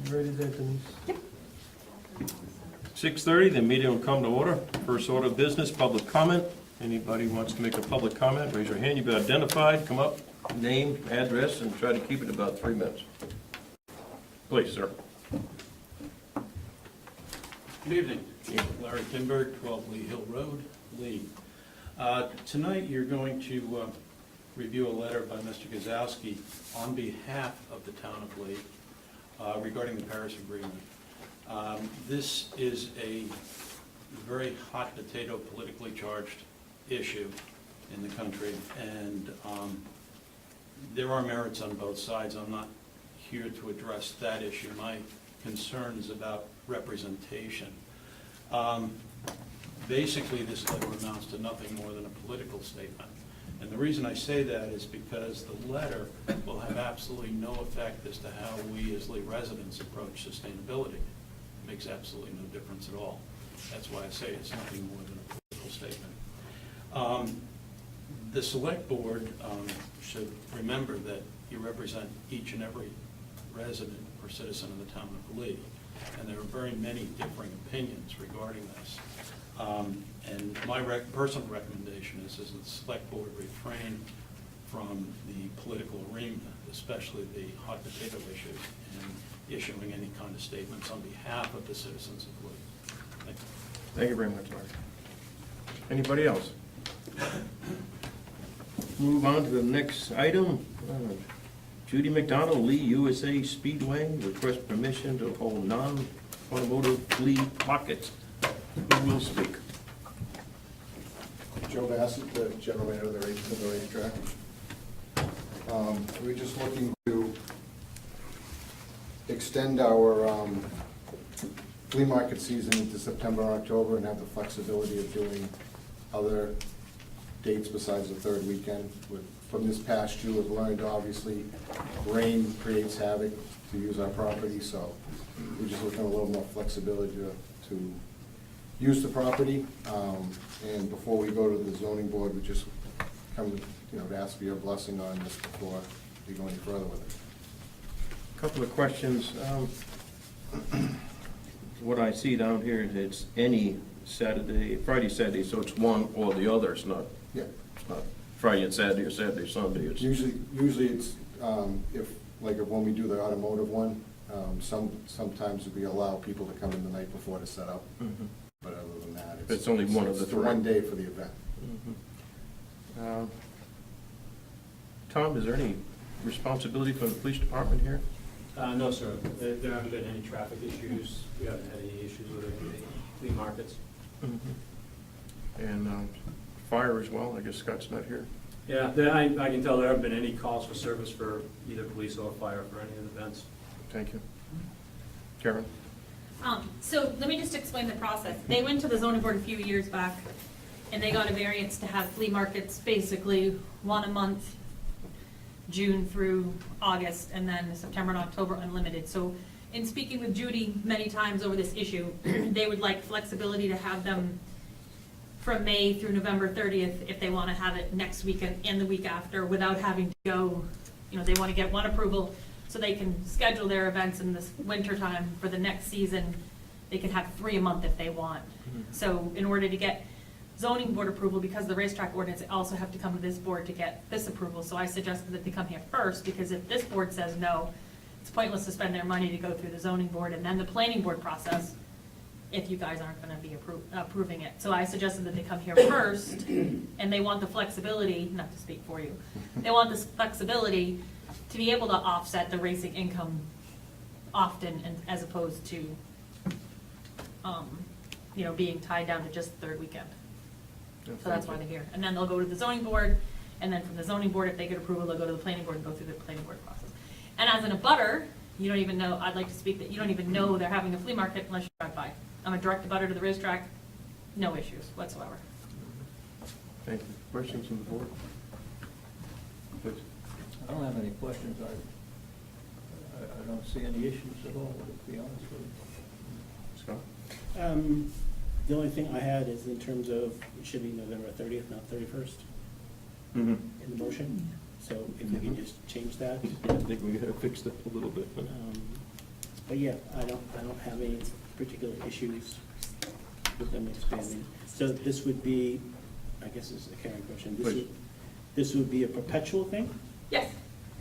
You ready there, Denise? Yep. 6:30, the meeting will come to order. First order of business, public comment. Anybody wants to make a public comment, raise your hand. You've been identified, come up, name, address, and try to keep it about 3 minutes. Please, sir. Good evening. Larry Timberg, 12 Lee Hill Road, Lee. Tonight, you're going to review a letter by Mr. Gazowski on behalf of the town of Lee regarding the Paris Agreement. This is a very hot potato, politically charged issue in the country, and there are merits on both sides. I'm not here to address that issue. My concern is about representation. Basically, this letter amounts to nothing more than a political statement. And the reason I say that is because the letter will have absolutely no effect as to how we as Lee residents approach sustainability. It makes absolutely no difference at all. That's why I say it's nothing more than a political statement. The select board should remember that you represent each and every resident or citizen of the town of Lee. And there are very many differing opinions regarding this. And my personal recommendation is that the select board refrain from the political arena, especially the hot potato issues, and issuing any kind of statements on behalf of the citizens of Lee. Thank you. Thank you very much, Larry. Anybody else? Move on to the next item. Judy McDonald, Lee USA Speedway, request permission to hold non-automotive flea markets. Who will speak? Joe Bassett, the general manager of the racetrack. We're just looking to extend our flea market season into September and October and have the flexibility of doing other dates besides the third weekend. From this past year, we've learned, obviously, rain creates havoc to use our property, so we're just looking at a little more flexibility to use the property. And before we go to the zoning board, we just come, to ask for your blessing on this before we go any further with it. Couple of questions. What I see down here is it's any Saturday, Friday, Saturday, so it's one or the other. It's not Friday and Saturday or Saturday, Sunday. It's Usually it's, if when we do the automotive one, sometimes we allow people to come in the night before to set up. Mhm. But other than that, It's only one of the it's three. one day for the event. Tom, is there any responsibility from the police department here? No, sir. There haven't been any traffic issues. We haven't had any issues with the flea markets. And fire as well? I guess Scott's not here. Yeah, I can tell there haven't been any calls for service for either police or fire for any of the events. Thank you. Karen? So let me just explain the process. They went to the zoning board a few years back, and they got a variance to have flea markets basically one a month, June through August, and then September and October unlimited. So in speaking with Judy many times over this issue, they would like flexibility to have them from May through November 30th if they want to have it next weekend and the week after without having to go, they want to get one approval so they can schedule their events in this winter time for the next season. They can have 3 a month if they want. So in order to get zoning board approval, because the racetrack ordinance, they also have to come to this board to get this approval. So I suggested that they come here first, because if this board says no, it's pointless to spend their money to go through the zoning board and then the planning board process if you guys aren't going to be approving it. So I suggested that they come here first, and they want the flexibility, not to speak for you, they want this flexibility to be able to offset the racing income often, and as opposed to, being tied down to just the third weekend. So that's why they're here. And then they'll go to the zoning board, and then from the zoning board, if they get approval, they'll go to the planning board and go through the planning board process. And as an abutter, you don't even know, I'd like to speak that you don't even know they're having a flea market unless you drive by. I'm a direct abutter to the racetrack, no issues whatsoever. Thank you. Questions from the board? Please. I don't have any questions. I don't see any issues at all, to be honest with you. Scott? The only thing I had is in terms of, it should be November 30th, not 31st, Mm-hmm. in the motion. So if we can just change that. I think we gotta fix that a little bit. But yeah, I don't have any particular issues with them expanding. So this would be, I guess it's a Karen question, this would be a perpetual thing? Yes,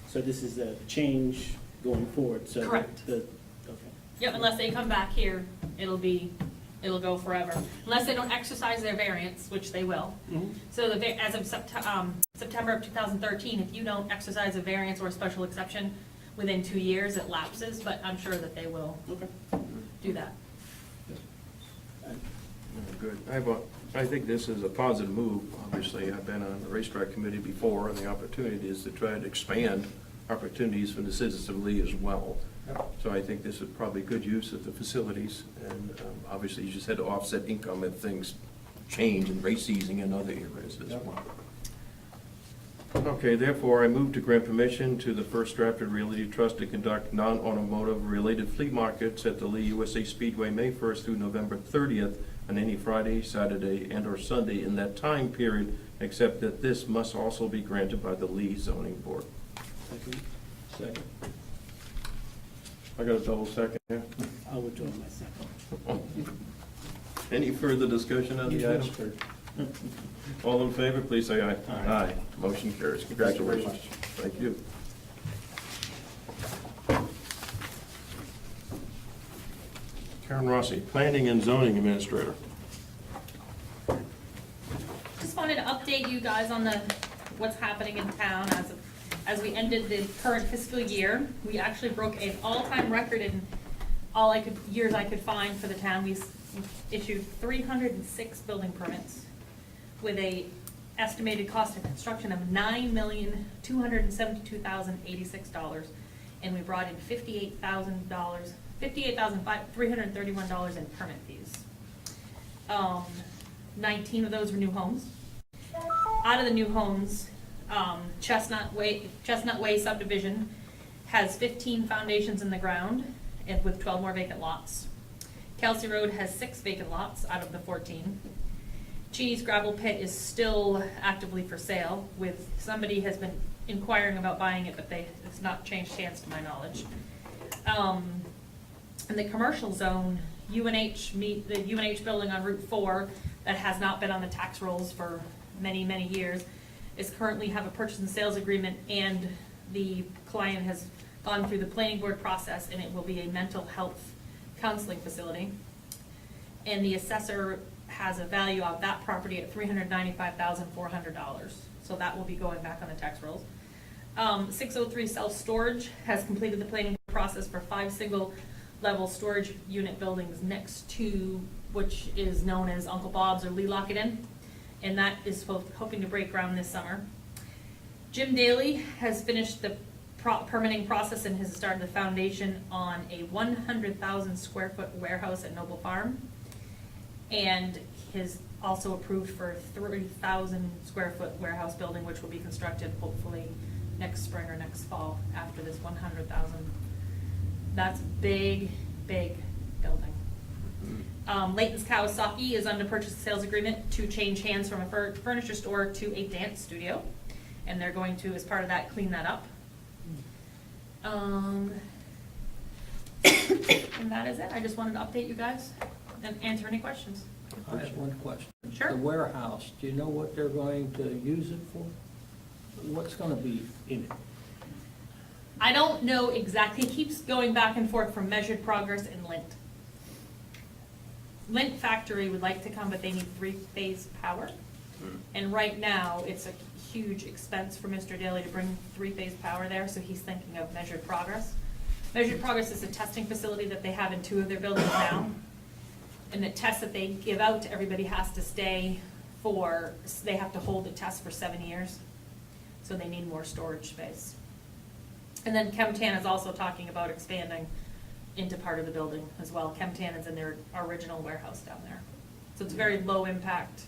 So this is a change going forward, so. Correct. Okay. yep, unless they come back here, it'll go forever. Unless they don't exercise their variance, which they will. Mhm. So as of September of 2013, if you don't exercise a variance or a special exception within 2 years, it lapses, but I'm sure that they will Okay. do that. Good. I think this is a positive move. Obviously, I've been on the racetrack committee before, and the opportunity is to try to expand opportunities for the citizens of Lee as well. So I think this is probably good use of the facilities, and obviously, you just had to offset income if things change in race season and other areas as well. Okay, therefore, I move to grant permission to the First Stratford Realty Trust to conduct non-automotive related flea markets at the Lee USA Speedway, May 1st through November 30th, on any Friday, Saturday, and/or Sunday in that time period, except that this must also be granted by the Lee zoning board. Second. I got a double second here. I'll withdraw my second. Any further discussion on the item? All in favor, please say aye. Aye. Motion carries. Congratulations. Thank you. Karen Rossi, Planning and Zoning Administrator. Just wanted to update you guys on what's happening in town as we ended the current fiscal year. We actually broke an all-time record in years I could find for the town. We issued 306 building permits with a estimated cost of construction of $9,272,086, and we brought in $58,331 in permit fees. 19 of those were new homes. Out of the new homes, Chestnut Way subdivision has 15 foundations in the ground, and with 12 more vacant lots. Kelsey Road has 6 vacant lots out of the 14. Cheney's gravel pit is still actively for sale, with somebody has been inquiring about buying it, but it's not changed hands to my knowledge. In the commercial zone, the UNH building on Route 4 that has not been on the tax rolls for many, many years is currently have a purchase and sales agreement, and the client has gone through the planning board process, and it will be a mental health counseling facility. And the assessor has a value of that property at $395,400. So that will be going back on the tax rolls. 603 self-storage has completed the planning process for 5 single-level storage unit buildings next to, which is known as Uncle Bob's or Lee Lock-It-In, and that is hoping to break ground this summer. Jim Daly has finished the permitting process and has started the foundation on a 100,000 square foot warehouse at Noble Farm, and has also approved for a 30,000 square foot warehouse building, which will be constructed hopefully next spring or next fall after this 100,000. That's a big, big building. Layton's Kawasaki is under purchase and sales agreement to change hands from a furniture store to a dance studio, and they're going to, as part of that, clean that up. And that is it. I just wanted to update you guys and answer any questions. I have one question. Sure. The warehouse, do you know what they're going to use it for? What's gonna be in it? I don't know exactly. He keeps going back and forth from Measured Progress and Lint. Lint Factory would like to come, but they need 3-phase power. And right now, it's a huge expense for Mr. Daly to bring 3-phase power there, so he's thinking of Measured Progress. Measured Progress is a testing facility that they have in 2 of their buildings now. And the test that they give out to everybody has to stay they have to hold the test for 7 years. So they need more storage space. And then Chemtan is also talking about expanding into part of the building as well. Chemtan is in their original warehouse down there. So it's very low impact.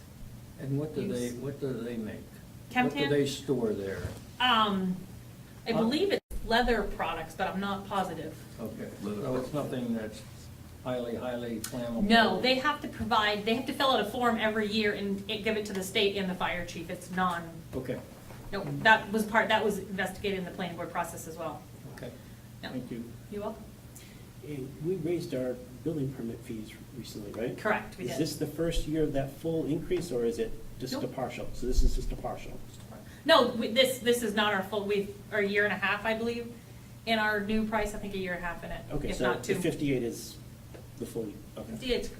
And what do they make? What Chemtan? do they store there? I believe it's leather products, but I'm not positive. Okay, so it's nothing that's highly flammable? No, they have to fill out a form every year and give it to the state and the fire chief. It's Okay, no, that was investigated in the planning board process as well. okay, No. thank you. You welcome. Hey, we raised our building permit fees recently, right? Correct, we Is did. this the first year of that full increase, or is it just a Nope. partial? So this is just a partial? No, this is not our full, our year and a half, I believe, in our new price, I think a year and a half in it, Okay, if so not the two. 58 is the full, okay. It's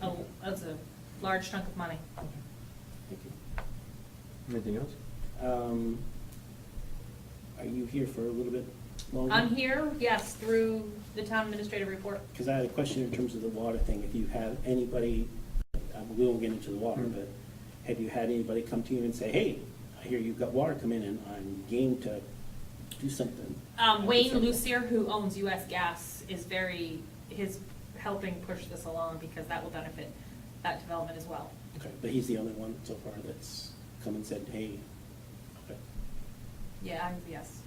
that's a large chunk of money. Thank you. Anything else? Are you here for a little bit longer? I'm here, yes, through the town administrative report. Because I had a question in terms of the water thing. If you have anybody, we won't get into the water, Hmm. but have you had anybody come to you and say, hey, I hear you've got water coming in, I'm game to do something? Wayne Lucier, who owns US Gas, is his helping push this along because that will benefit that development as well. Okay, but he's the only one so far that's come and said, hey, okay. Yeah, yes.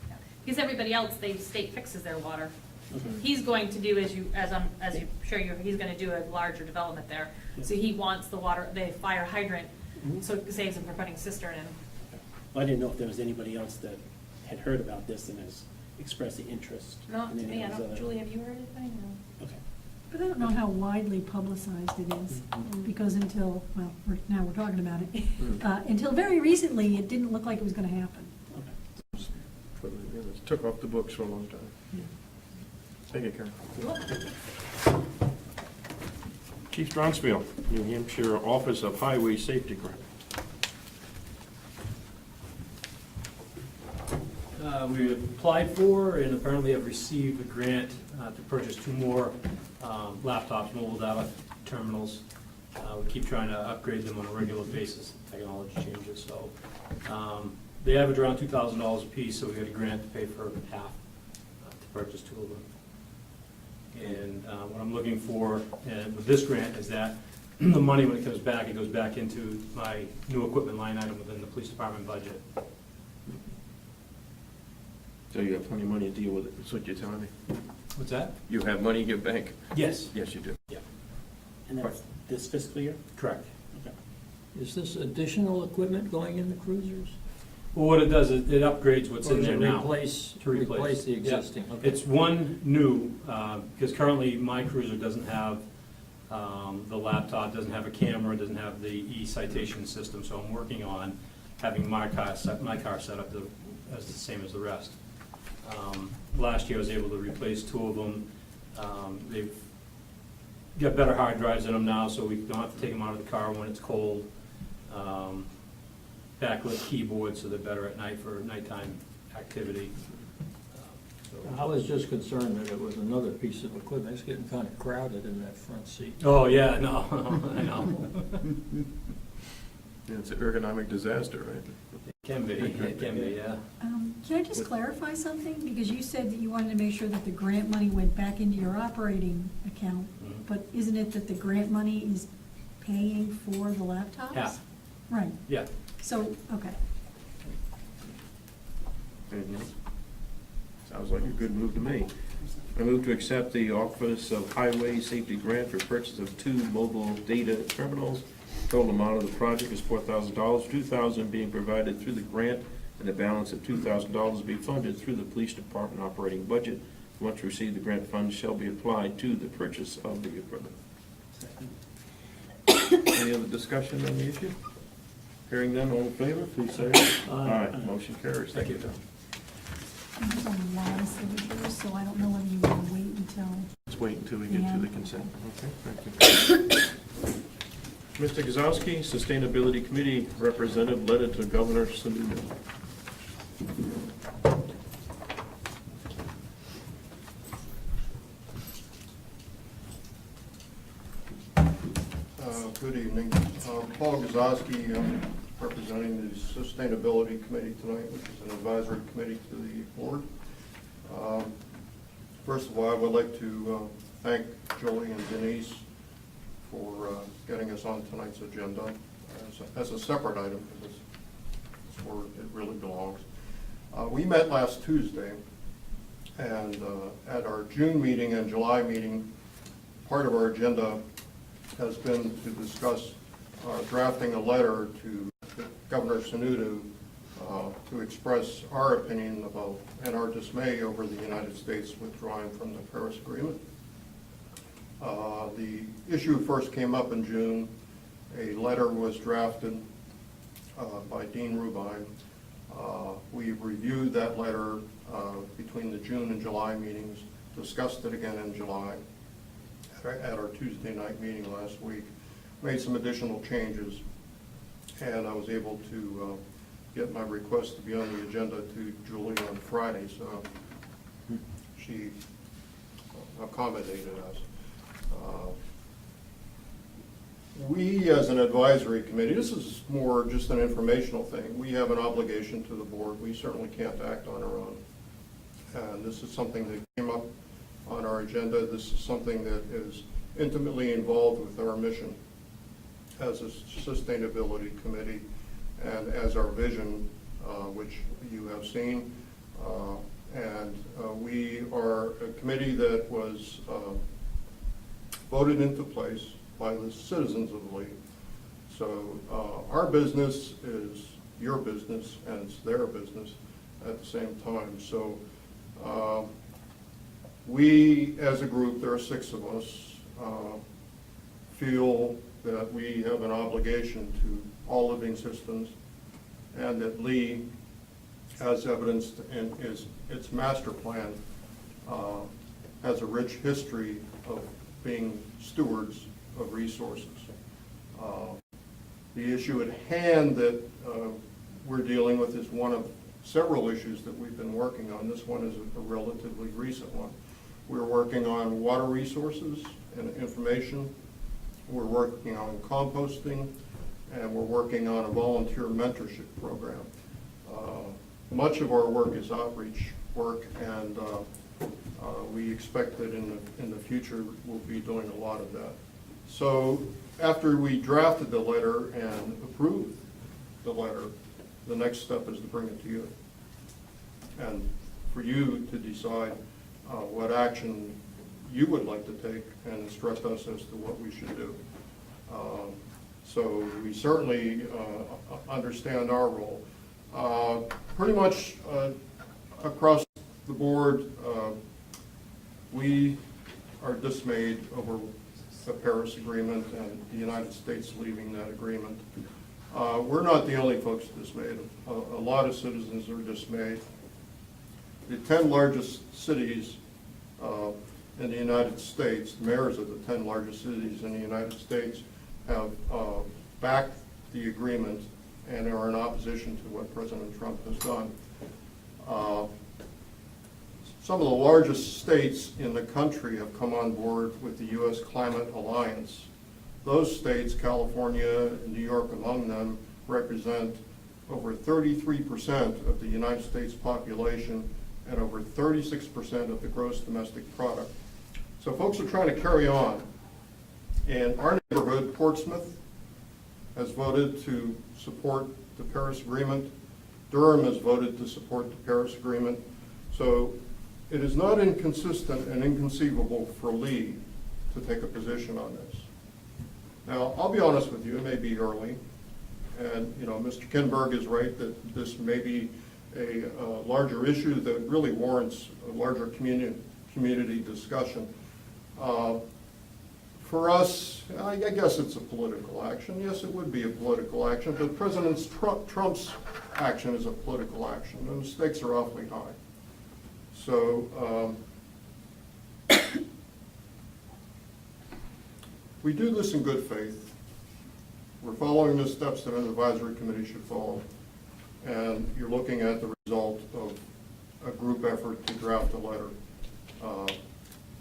Yeah. Because everybody else, the state fixes their water. Okay. He's going to do, as you sure he's gonna do a larger development there. So he wants the fire hydrant, Mhm. so it saves him from putting cistern in. Okay. Well, I didn't know if there was anybody else that had heard about this and has expressed the interest. Not in to any me, of those other- Julie, have you heard anything? No. Okay. But I don't know how widely publicized it is, because until, well, now we're talking about it, until very recently, it didn't look like it was gonna happen. Okay. It took off the books for a long time. Thank you, Karen. Chief Dronsfield, New Hampshire Office of Highway Safety Grant. We applied for and apparently have received a grant to purchase 2 more laptops, mobile data terminals. We keep trying to upgrade them on a regular basis, technology changes, so. They average around $2,000 a piece, so we had a grant to pay for half to purchase 2 of them. And what I'm looking for with this grant is that the money, when it comes back, it goes back into my new equipment line item within the police department budget. So you have plenty of money to deal with it, that's what you're telling me? What's that? You have money in your bank? Yes. Yes, you do. Yeah, And that's this fiscal year? correct. Okay. Is this additional equipment going in the cruisers? Well, what it does is it upgrades what's Or in does there it now. replace, To replace the Yeah. existing? Okay. It's one new, because currently my cruiser doesn't have the laptop, doesn't have a camera, doesn't have the e-citation system, so I'm working on having my car set up as the same as the rest. Last year I was able to replace 2 of them. They've got better hard drives in them now, so we don't have to take them out of the car when it's cold. Backlit keyboards, so they're better at night for nighttime activity. I was just concerned that it was another piece of equipment. It's getting kind of crowded in that front seat. Oh, yeah, no, I know. Yeah, it's an ergonomic disaster, right? It can be, yeah. Can I just clarify something? Because you said that you wanted to make sure that the grant money went back into your operating account, Mhm. but isn't it that the grant money is paying for the laptops? Half. Right, Yeah. so, okay. Anything else? Sounds like a good move to me. I move to accept the Office of Highway Safety Grant for purchase of 2 mobile data terminals. Total amount of the project is $4,000, $2,000 being provided through the grant, and the balance of $2,000 be funded through the police department operating budget. Once received, the grant funds shall be applied to the purchase of the equipment. Any other discussion on the issue? Hearing none, all in favor, please say aye. Aye. Motion carries. Thank you, Tom. There's a lot of signatures, so I don't know whether you want to wait until, Let's wait until we get to the Yeah. consent. Okay, thank you. Mr. Gazowski, Sustainability Committee Representative, letter to Governor Sununu. Good evening. Paul Gazowski, I'm representing the Sustainability Committee tonight, which is an advisory committee to the board. First of all, I would like to thank Julie and Denise for getting us on tonight's agenda as a separate item, because it's where it really belongs. We met last Tuesday, and at our June meeting and July meeting, part of our agenda has been to discuss drafting a letter to Governor Sununu to express our opinion about and our dismay over the United States withdrawing from the Paris Agreement. The issue first came up in June. A letter was drafted by Dean Rubine. We reviewed that letter between the June and July meetings, discussed it again in July at our Tuesday night meeting last week, made some additional changes, and I was able to get my request to be on the agenda to Julie on Friday, so she accommodated us. We, as an advisory committee, this is more just an informational thing. We have an obligation to the board. We certainly can't act on our own. And this is something that came up on our agenda. This is something that is intimately involved with our mission as a sustainability committee and as our vision, which you have seen. We are a committee that was voted into place by the citizens of the league. So our business is your business and it's their business at the same time. So we, as a group, there are 6 of us, feel that we have an obligation to all living systems, and that Lee, as evidenced in its master plan, has a rich history of being stewards of resources. The issue at hand that we're dealing with is one of several issues that we've been working on. This one is a relatively recent one. We're working on water resources and information. We're working on composting, and we're working on a volunteer mentorship program. Much of our work is outreach work, and we expect that in the future we'll be doing a lot of that. So after we drafted the letter and approved the letter, the next step is to bring it to you and for you to decide what action you would like to take and instruct us as to what we should do. So we certainly understand our role. Pretty much across the board, we are dismayed over the Paris Agreement and the United States leaving that agreement. We're not the only folks dismayed. A lot of citizens are dismayed. The 10 largest cities in the United States, the mayors of the 10 largest cities in the United States have backed the agreement and are in opposition to what President Trump has done. Some of the largest states in the country have come on board with the U.S. Climate Alliance. Those states, California and New York among them, represent over 33% of the United States population and over 36% of the gross domestic product. So folks are trying to carry on. In our neighborhood, Portsmouth has voted to support the Paris Agreement. Durham has voted to support the Paris Agreement. So it is not inconsistent and inconceivable for Lee to take a position on this. Now, I'll be honest with you, it may be early, and Mr. Kinberg is right that this may be a larger issue that really warrants a larger community discussion. For us, I guess it's a political action. Yes, it would be a political action, but President Trump's action is a political action, and the stakes are awfully high. So we do this in good faith. We're following the steps that an advisory committee should follow, and you're looking at the result of a group effort to draft a letter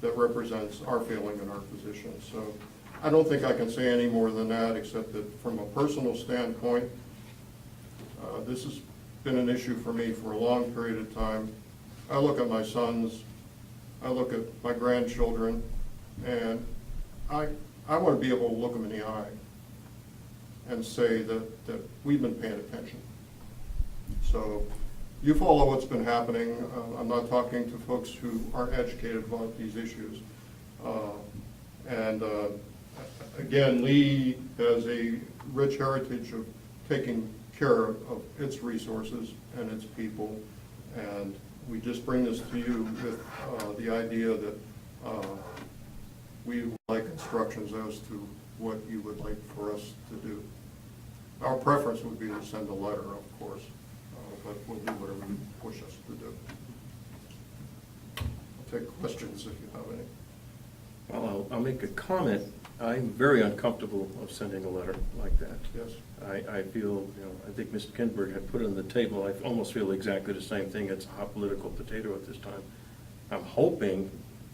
that represents our feeling and our position. So I don't think I can say any more than that, except that from a personal standpoint, this has been an issue for me for a long period of time. I look at my sons, I look at my grandchildren, and I want to be able to look them in the eye and say that we've been paying attention. So you follow what's been happening. I'm not talking to folks who aren't educated about these issues. Again, Lee has a rich heritage of taking care of its resources and its people, and we just bring this to you with the idea that we would like instructions as to what you would like for us to do. Our preference would be to send a letter, of course, but we'll do whatever you push us to do. I'll take questions if you have any. Well, I'll make a comment. I'm very uncomfortable of sending a letter like that. Yes? I feel, I think Mr. Kinberg had put it on the table, I almost feel exactly the same thing. It's a hot political potato at this time. I'm hoping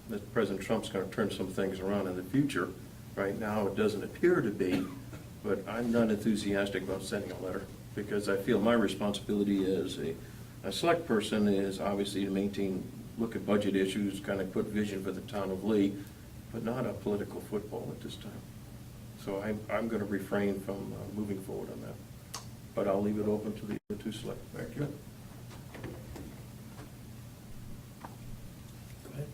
that President Trump's going to turn some things around in the future. Right now, it doesn't appear to be, but I'm not enthusiastic about sending a letter, because I feel my responsibility as a select person is obviously to look at budget issues, kind of put vision for the town of Lee, but not a political football at this time. So I'm going to refrain from moving forward on that. But I'll leave it open to the other two select. Thank you. Go ahead.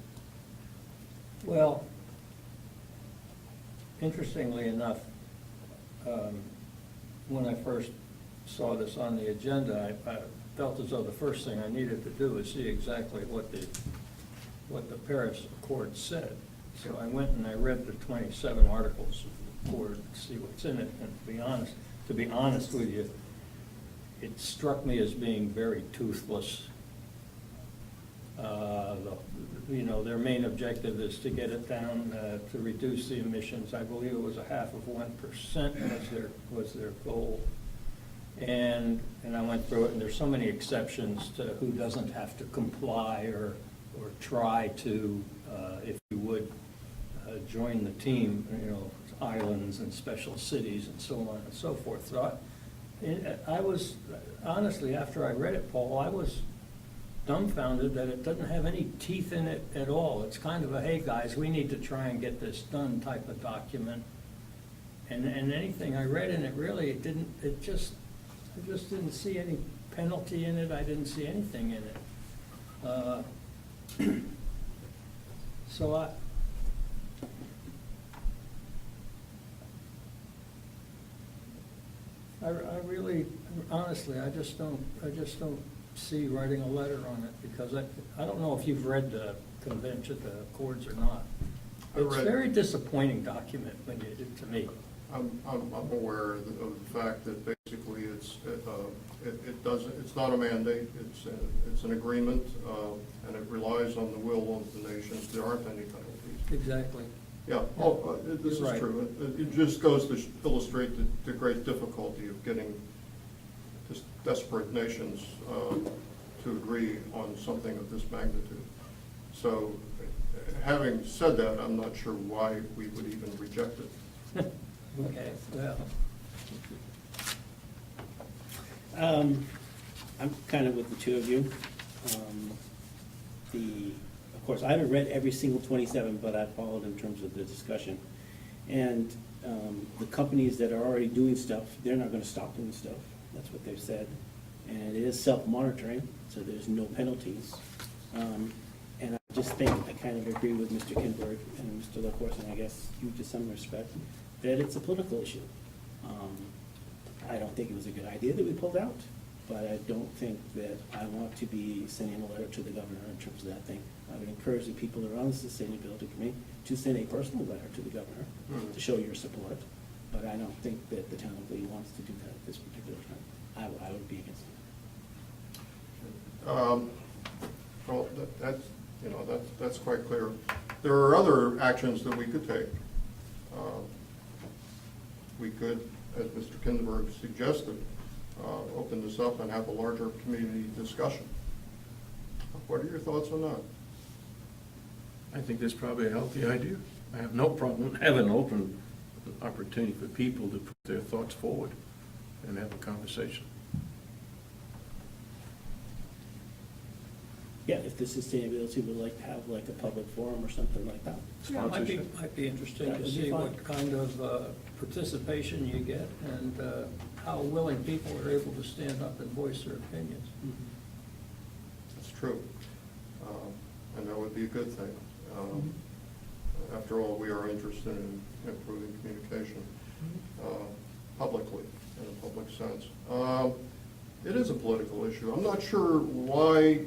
Well, interestingly enough, when I first saw this on the agenda, I felt as though the first thing I needed to do was see exactly what the Paris Accord said. So I went and I read the 27 articles of the Accord to see what's in it, and to be honest with you, it struck me as being very toothless. Their main objective is to get it down, to reduce the emissions. I believe it was 0.5% was their goal. And I went through it, and there's so many exceptions to who doesn't have to comply or try to, if you would, join the team, islands and special cities and so on and so forth. So I was, honestly, after I read it, Paul, I was dumbfounded that it doesn't have any teeth in it at all. It's kind of a, hey, guys, we need to try and get this done type of document. And anything I read in it, really, I just didn't see any penalty in it. I didn't see anything in it. So I really, honestly, I just don't see writing a letter on it, because I don't know if you've read the convention, the accords or not. I It's a read- very disappointing document to me. I'm aware of the fact that basically it's not a mandate, it's an agreement, and it relies on the will of the nations. There aren't any penalties. Exactly. Yeah, this is You're right. true. It just goes to illustrate the great difficulty of getting just desperate nations to agree on something of this magnitude. So, having said that, I'm not sure why we would even reject it. Okay, well, I'm kind of with the two of you. Of course, I haven't read every single 27, but I followed in terms of the discussion. And the companies that are already doing stuff, they're not going to stop doing stuff. That's what they've said. And it is self-monitoring, so there's no penalties. And I just think, I kind of agree with Mr. Kinberg and Mr. LaCourse, and I guess you to some respect, that it's a political issue. I don't think it was a good idea that we pulled out, but I don't think that I want to be sending a letter to the governor in terms of that thing. I would encourage the people that are on the sustainability committee to send a personal letter to the governor to show your support, but I don't think that the town of Lee wants to do that at this particular time. I would be against it. Well, that's quite clear. There are other actions that we could take. We could, as Mr. Kinberg suggested, open this up and have a larger community discussion. What are your thoughts on that? I think that's probably a healthy idea. I have no problem having an open opportunity for people to put their thoughts forward and have a conversation. Yeah, if the sustainability would like to have like a public forum or something like that. yeah, it might be interesting That to would be see fine. what kind of participation you get, and how willing people are able to stand up and voice their opinions. It's true. And that would be a good thing. After all, we are interested in improving communication publicly, in a public sense. It is a political issue. I'm not sure why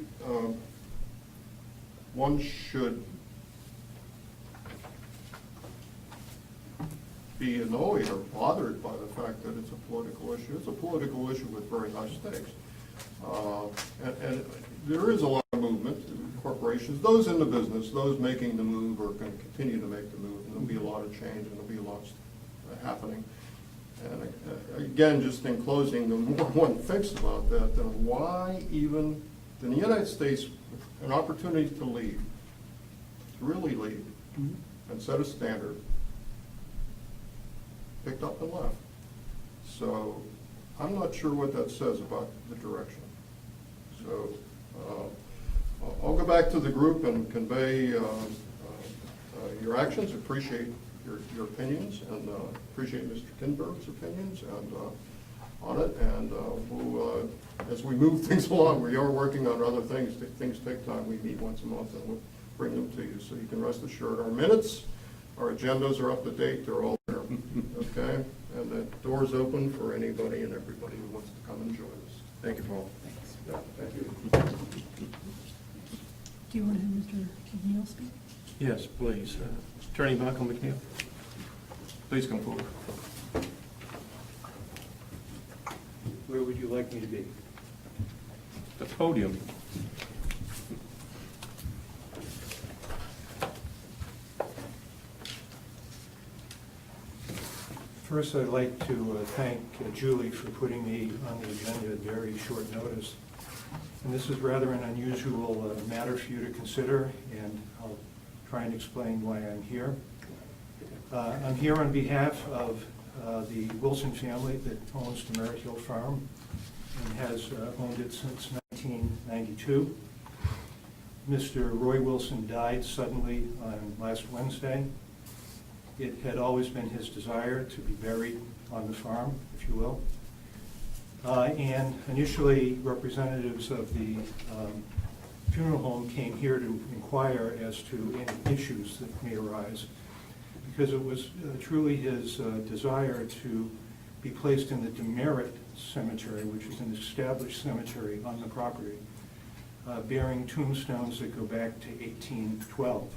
one should be annoyed or bothered by the fact that it's a political issue. It's a political issue with very high stakes. And there is a lot of movement. Corporations, those in the business, those making the move are going to continue to make the move, and there'll be a lot of change, and there'll be a lot happening. And again, just in closing, the more one thinks about that, then why even, in the United States, an opportunity to lead, to really lead, and set a standard, picked up and left. So I'm not sure what that says about the direction. So I'll go back to the group and convey your actions, appreciate your opinions, and appreciate Mr. Kinberg's opinions and on it. And we'll, as we move things along, we are working on other things. Things take time. We meet once a month, and we'll bring them to you. So you can rest assured our minutes, our agendas are up to date. They're all there. Okay? And the door's open for anybody and everybody who wants to come and join us. Thank you, Paul. Yeah, thank you. Do you want to have Mr. McNeil speak? Yes, please. Attorney Michael McNeil, please come forward. Where would you like me to be? The podium. First, I'd like to thank Julie for putting me on the agenda at very short notice. And this is rather an unusual matter for you to consider, and I'll try and explain why I'm here. I'm here on behalf of the Wilson family that owns the Merritt Hill Farm and has owned it since 1992. Mr. Roy Wilson died suddenly on last Wednesday. It had always been his desire to be buried on the farm, if you will. And initially, representatives of the funeral home came here to inquire as to any issues that may arise, because it was truly his desire to be placed in the Demerit Cemetery, which is an established cemetery on the property, bearing tombstones that go back to 1812.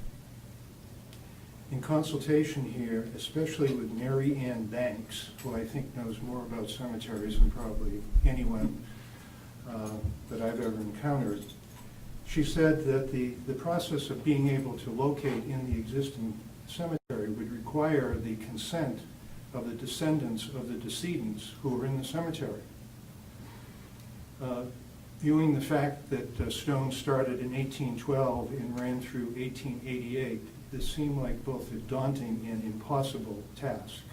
In consultation here, especially with Mary Ann Banks, who I think knows more about cemeteries than probably anyone that I've ever encountered, she said that the process of being able to locate in the existing cemetery would require the consent of the descendants of the decedents who were in the cemetery. Viewing the fact that stones started in 1812 and ran through 1888, this seemed like both a daunting and impossible task.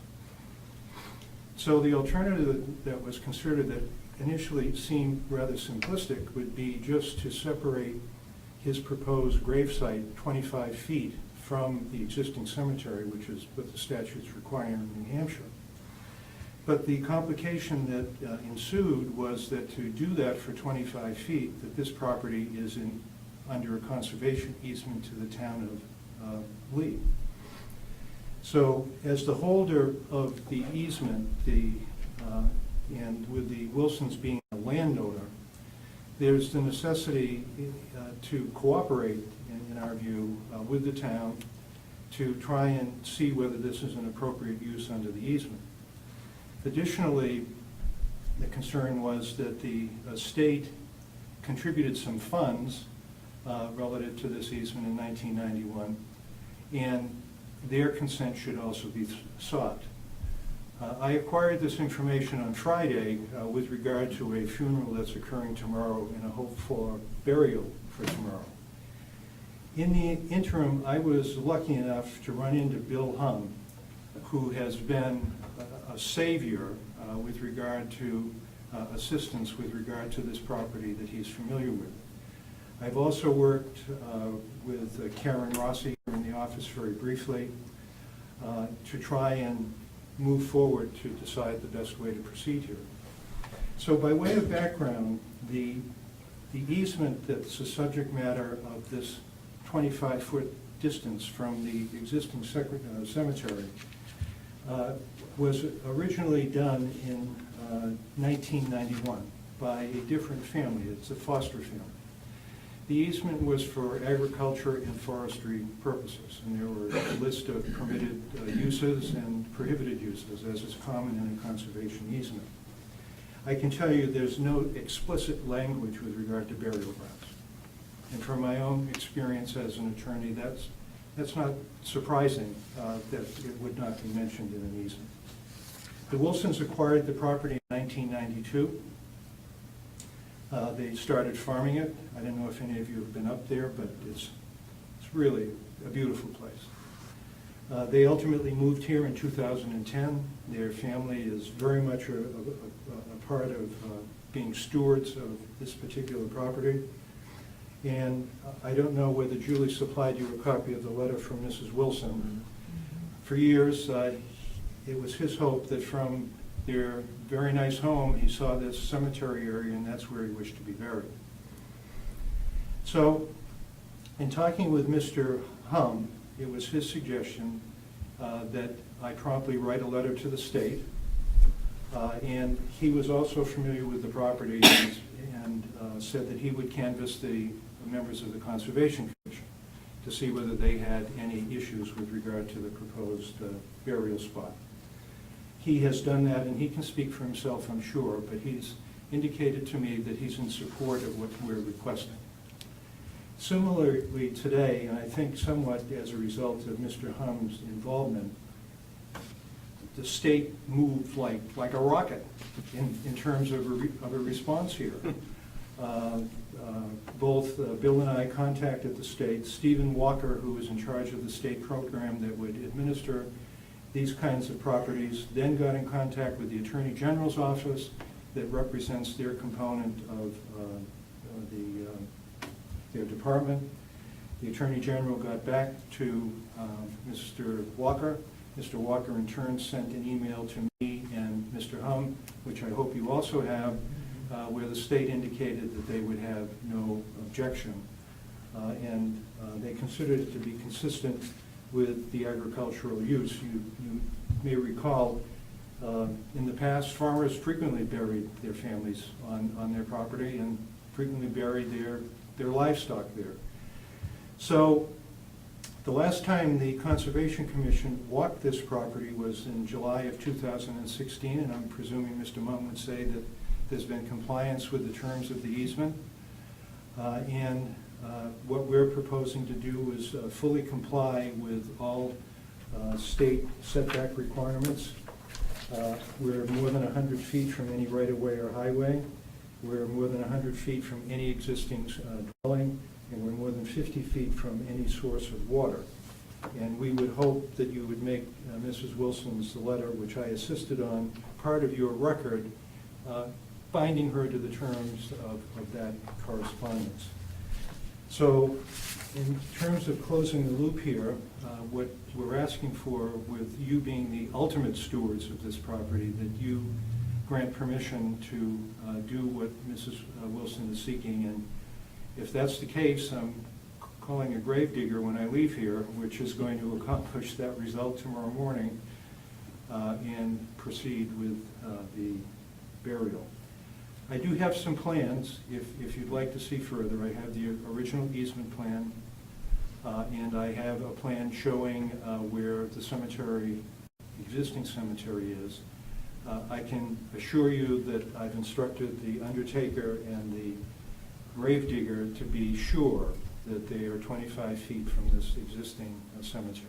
So the alternative that was considered that initially seemed rather simplistic would be just to separate his proposed gravesite 25 feet from the existing cemetery, which is what the statutes require in New Hampshire. But the complication that ensued was that to do that for 25 feet, that this property is under a conservation easement to the town of Lee. So as the holder of the easement, and with the Wilsons being a landowner, there's the necessity to cooperate, in our view, with the town to try and see whether this is an appropriate use under the easement. Additionally, the concern was that the state contributed some funds relative to this easement in 1991, and their consent should also be sought. I acquired this information on Friday with regard to a funeral that's occurring tomorrow and a hope for burial for tomorrow. In the interim, I was lucky enough to run into Bill Hum, who has been a savior with regard to assistance with regard to this property that he's familiar with. I've also worked with Karen Rossi in the office very briefly to try and move forward to decide the best way to proceed here. So by way of background, the easement that's the subject matter of this 25-foot distance from the existing cemetery was originally done in 1991 by a different family. It's a foster family. The easement was for agriculture and forestry purposes, and there were a list of permitted uses and prohibited uses, as is common in a conservation easement. I can tell you there's no explicit language with regard to burial grounds. And from my own experience as an attorney, that's not surprising that it would not be mentioned in an easement. The Wilsons acquired the property in 1992. They started farming it. I don't know if any of you have been up there, but it's really a beautiful place. They ultimately moved here in 2010. Their family is very much a part of being stewards of this particular property. And I don't know whether Julie supplied you a copy of the letter from Mrs. Wilson. For years, it was his hope that from their very nice home, he saw this cemetery area, and that's where he wished to be buried. So, in talking with Mr. Hum, it was his suggestion that I promptly write a letter to the state. And he was also familiar with the property and said that he would canvass the members of the Conservation Commission to see whether they had any issues with regard to the proposed burial spot. He has done that, and he can speak for himself, I'm sure, but he's indicated to me that he's in support of what we're requesting. Similarly today, and I think somewhat as a result of Mr. Hum's involvement, the state moved like a rocket in terms of a response here. Both Bill and I contacted the state. Stephen Walker, who was in charge of the state program that would administer these kinds of properties, then got in contact with the Attorney General's office that represents their component of their department. The Attorney General got back to Mr. Walker. Mr. Walker in turn sent an email to me and Mr. Hum, which I hope you also have, where the state indicated that they would have no objection. And they considered it to be consistent with the agricultural use. You may recall, in the past, farmers frequently buried their families on their property and frequently buried their livestock there. So the last time the Conservation Commission walked this property was in July of 2016, and I'm presuming Mr. Mum would say that there's been compliance with the terms of the easement. What we're proposing to do is fully comply with all state setback requirements. We're more than 100 feet from any right-of-way or highway. We're more than 100 feet from any existing dwelling, and we're more than 50 feet from any source of water. And we would hope that you would make Mrs. Wilson's letter, which I assisted on, part of your record, binding her to the terms of that correspondence. So in terms of closing the loop here, what we're asking for, with you being the ultimate stewards of this property, that you grant permission to do what Mrs. Wilson is seeking. And if that's the case, I'm calling a gravedigger when I leave here, which is going to accomplish that result tomorrow morning and proceed with the burial. I do have some plans, if you'd like to see further. I have the original easement plan, and I have a plan showing where the cemetery, existing cemetery is. I can assure you that I've instructed the undertaker and the gravedigger to be sure that they are 25 feet from this existing cemetery.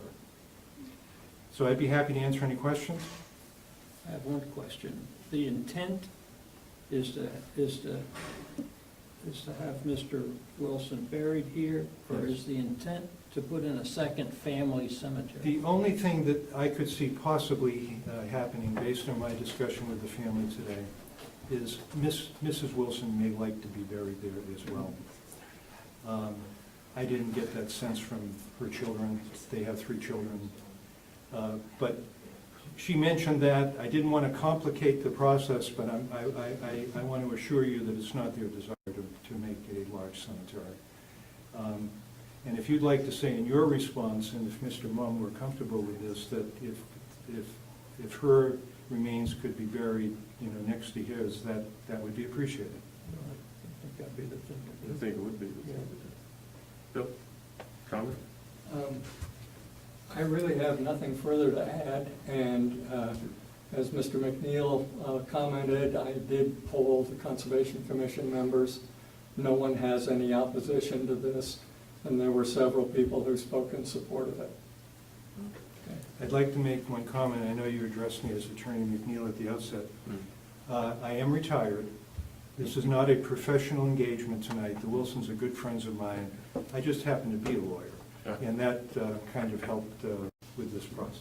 So I'd be happy to answer any questions. I have one question. The intent is to have Mr. Wilson buried here, or is the intent to put in a second family cemetery? The only thing that I could see possibly happening, based on my discussion with the family today, is Mrs. Wilson may like to be buried there as well. I didn't get that sense from her children. They have 3 children. But she mentioned that. I didn't want to complicate the process, but I want to assure you that it's not their desire to make a large cemetery. And if you'd like to say in your response, and if Mr. Mum were comfortable with this, that if her remains could be buried, next to his, that would be appreciated. I think that'd be the thing to do. I think it would be. Yeah. I really have nothing further to add, and as Mr. McNeil commented, I did poll the Conservation Commission members. No one has any opposition to this, and there were several people who spoke in support of it. I'd like to make one comment. I know you addressed me as Attorney McNeil at the outset. I am retired. This is not a professional engagement tonight. The Wilsons are good friends of mine. I just happen to be a lawyer, and that kind of helped with this process.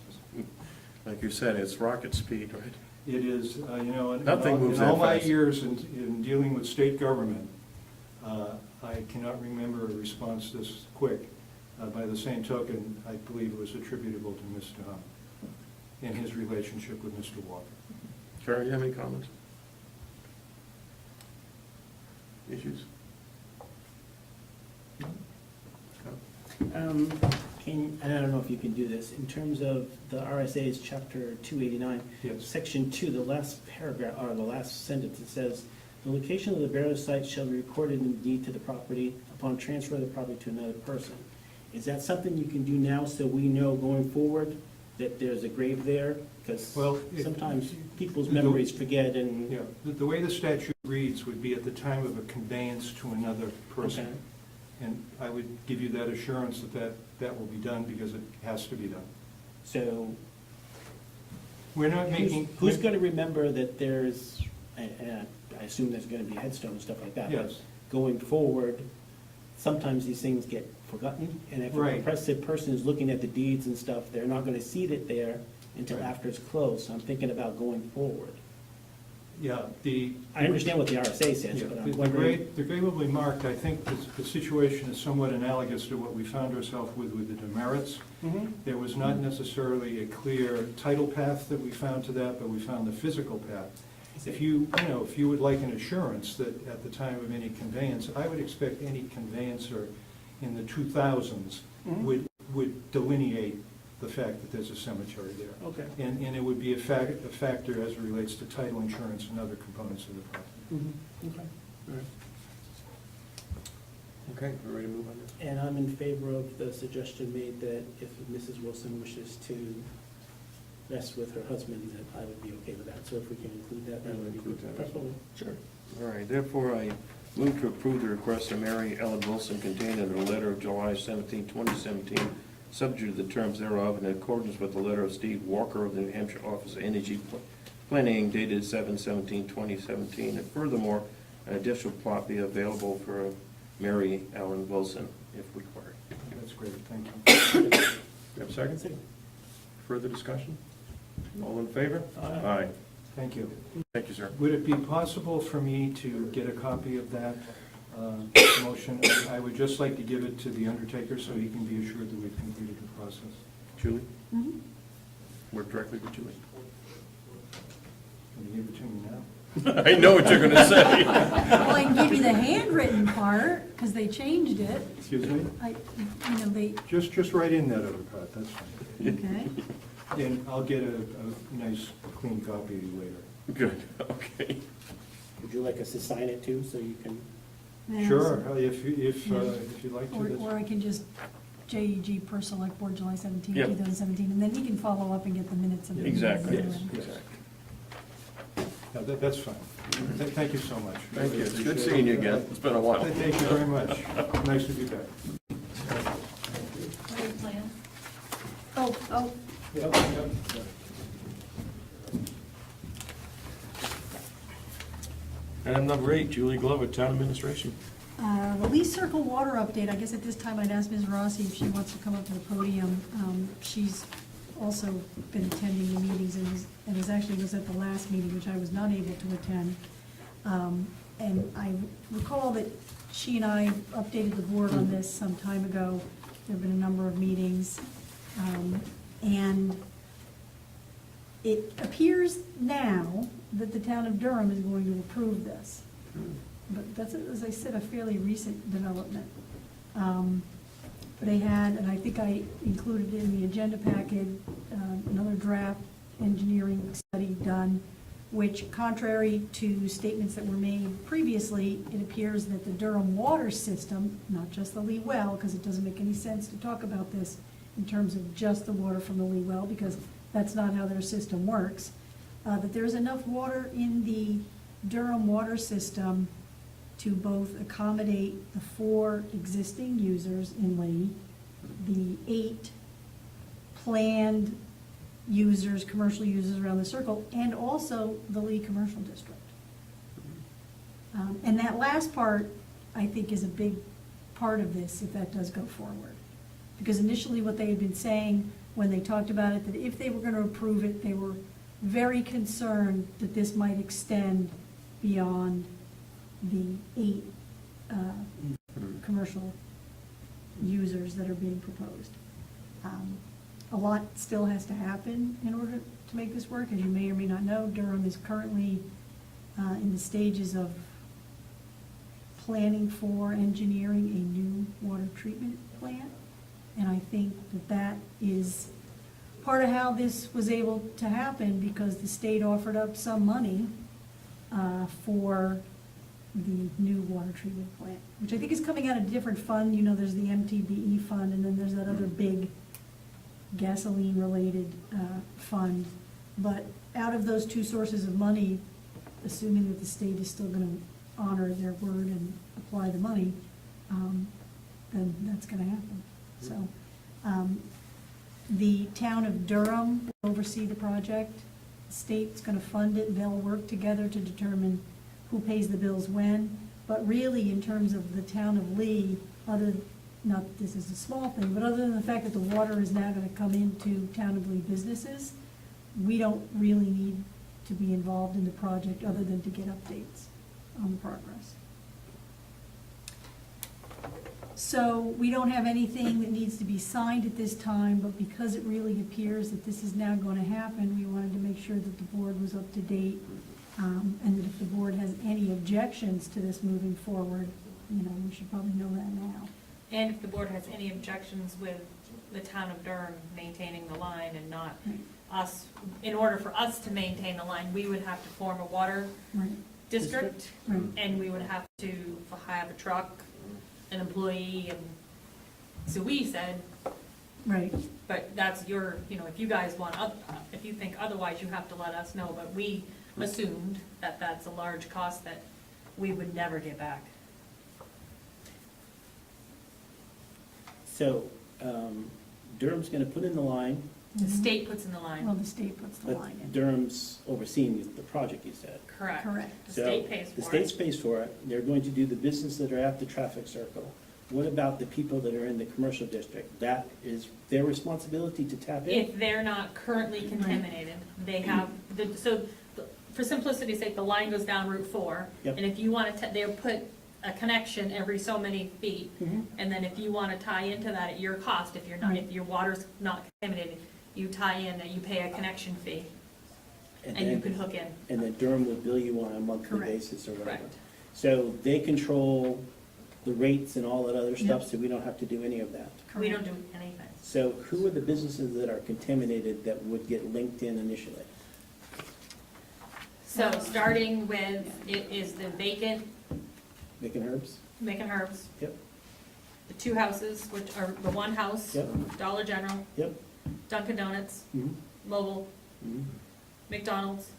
Like you said, it's rocket speed, right? It is, Nothing moves in all that my fast. years in dealing with state government, I cannot remember a response this quick. By the same token, I believe it was attributable to Mr. Hunt and his relationship with Mr. Walker. Karen, you have any comments? Issues? I don't know if you can do this, in terms of the RSA's chapter 289, Yes. section 2, the last paragraph, or the last sentence, it says, "The location of the burial site shall be recorded in the deed to the property upon transfer of the property to another person." Is that something you can do now so we know going forward that there's a grave there? Because Well, sometimes people's memories forget and. Yeah, the way the statute reads would be at the time of a conveyance to another person. Okay. And I would give you that assurance that will be done because it has to be done. So We're not making. who's going to remember that there's, and I assume there's going to be a headstone and stuff like that. but Yes. Going forward, sometimes these things get forgotten, and if a Right. repressive person is looking at the deeds and stuff, they're not going to see it there until Right. after it's closed. So I'm thinking about going forward. Yeah, the. I understand what the RSA says, Yeah, but the I'm wondering. the grave will be marked. I think the situation is somewhat analogous to what we found ourselves with the demerits. Mhm. There was not necessarily a clear title path that we found to that, but we found the physical path. If if you would like an assurance that at the time of any conveyance, I would expect any conveyancer in the 2000s Mhm. would delineate the fact that there's a cemetery there. Okay. And it would be a factor as it relates to title insurance and other components of the property. Mhm. Okay. Okay, we're ready to move on this? And I'm in favor of the suggestion made that if Mrs. Wilson wishes to rest with her husband, that I would be okay with that. So if we can include that, that would be Include that. preferable. Sure. All right, therefore, I move to approve the request of Mary Ellen Wilson contained in the letter of July 17, 2017, subject to the terms thereof, in accordance with the letter of Steve Walker of the New Hampshire Office of Energy Planning dated 7/17/2017, and furthermore, an additional plot be available for Mary Ellen Wilson if required. That's great, thank you. Do you have a second? Further discussion? All in favor? Aye. Thank you. Thank you, sir. Would it be possible for me to get a copy of that motion? I would just like to give it to the undertaker so he can be assured that we've completed the process. Julie? Mhm. Work directly with Julie. Can you give it to me now? I know what you're gonna say. Well, I can give you the handwritten part, because they changed it. Excuse me? They, Just write in that other part, that's fine. okay. And I'll get a nice, clean copy later. Good, okay. Would you like us to sign it too, so you can? Yeah, Sure, so- if you'd like to. Or that's- I can just, JEG per select board, July 17, Yep. 2017, and then he can follow up and get the minutes of the meeting. Exactly, Yes, and- yes. Yeah, that's fine. Thank you so much. Thank you. It's good Appreciate seeing you it. again. It's been a while. Thank you very much. Nice to be back. What are your plans? Oh, Item number 8, Julie Glover, Town Administration. the Lee Circle water update, I guess at this time I'd ask Ms. Rossi if she wants to come up to the podium. She's also been attending the meetings and was at the last meeting, which I was not able to attend. And I recall that she and I updated the board on this some time ago. There have been a number of meetings. And it appears now that the town of Durham is going to approve this. But that's, as I said, a fairly recent development. They had, and I think I included in the agenda packet, another draft engineering study done, which contrary to statements that were made previously, it appears that the Durham water system, not just the Lee well, because it doesn't make any sense to talk about this in terms of just the water from the Lee well, because that's not how their system works, that there's enough water in the Durham water system to both accommodate the 4 existing users in Lee, the 8 planned users, commercial users around the circle, and also the Lee Commercial District. And that last part, I think, is a big part of this, if that does go forward. Because initially what they had been saying when they talked about it, that if they were going to approve it, they were very concerned that this might extend beyond the 8 commercial users that are being proposed. A lot still has to happen in order to make this work. As you may or may not know, Durham is currently in the stages of planning for engineering a new water treatment plant. And I think that that is part of how this was able to happen, because the state offered up some money for the new water treatment plant, which I think is coming out of a different fund. You know, there's the MTBE fund, and then there's that other big gasoline-related fund. But out of those 2 sources of money, assuming that the state is still going to honor their word and apply the money, then that's going to happen. So the town of Durham will oversee the project. The state's going to fund it. They'll work together to determine who pays the bills when. But really, in terms of the town of Lee, not that this is a small thing, but other than the fact that the water is now going to come into town of Lee businesses, we don't really need to be involved in the project other than to get updates on the progress. So we don't have anything that needs to be signed at this time, but because it really appears that this is now going to happen, we wanted to make sure that the board was up to date, and that if the board has any objections to this moving forward, you know, we should probably know that now. And if the board has any objections with the town of Durham maintaining the line and not us, in order for us to maintain the line, we would have to form a water Right. district, Right. and we would have to have a truck, an employee, and so we said, Right. but that's your, you know, if you guys want, if you think otherwise, you have to let us know, but we assumed that that's a large cost that we would never get back. So Durham's going to put in the line, The state puts in the Well, line, the state puts the line but in. Durham's overseeing the project, you said. correct. Correct. The So state pays the for state it. pays for it. They're going to do the business that are at the traffic circle. What about the people that are in the commercial district? That is their responsibility to tap in? If they're not currently contaminated, they have, for simplicity's sake, the line goes down Route 4. Yep. And if you want to, they'll put a connection every so many feet. Mhm. And then if you want to tie into that at your cost, if you're not, if your water's not contaminated, you tie in, you pay a connection fee, and you then- can hook in. And then Durham will bill you on a monthly Correct. basis or whatever. Correct. So they control the rates and all that other stuff, Yep. so we don't have to do any of that. We don't do anything. So who are the businesses that are contaminated that would get linked in initially? So starting with, it is the vacant Making Herbs? Macon Herbs, Yep, the 2 houses, which are the 1 house, Yep. Dollar General, yep. Dunkin' Donuts, Mhm, Mobile, mhm. McDonald's,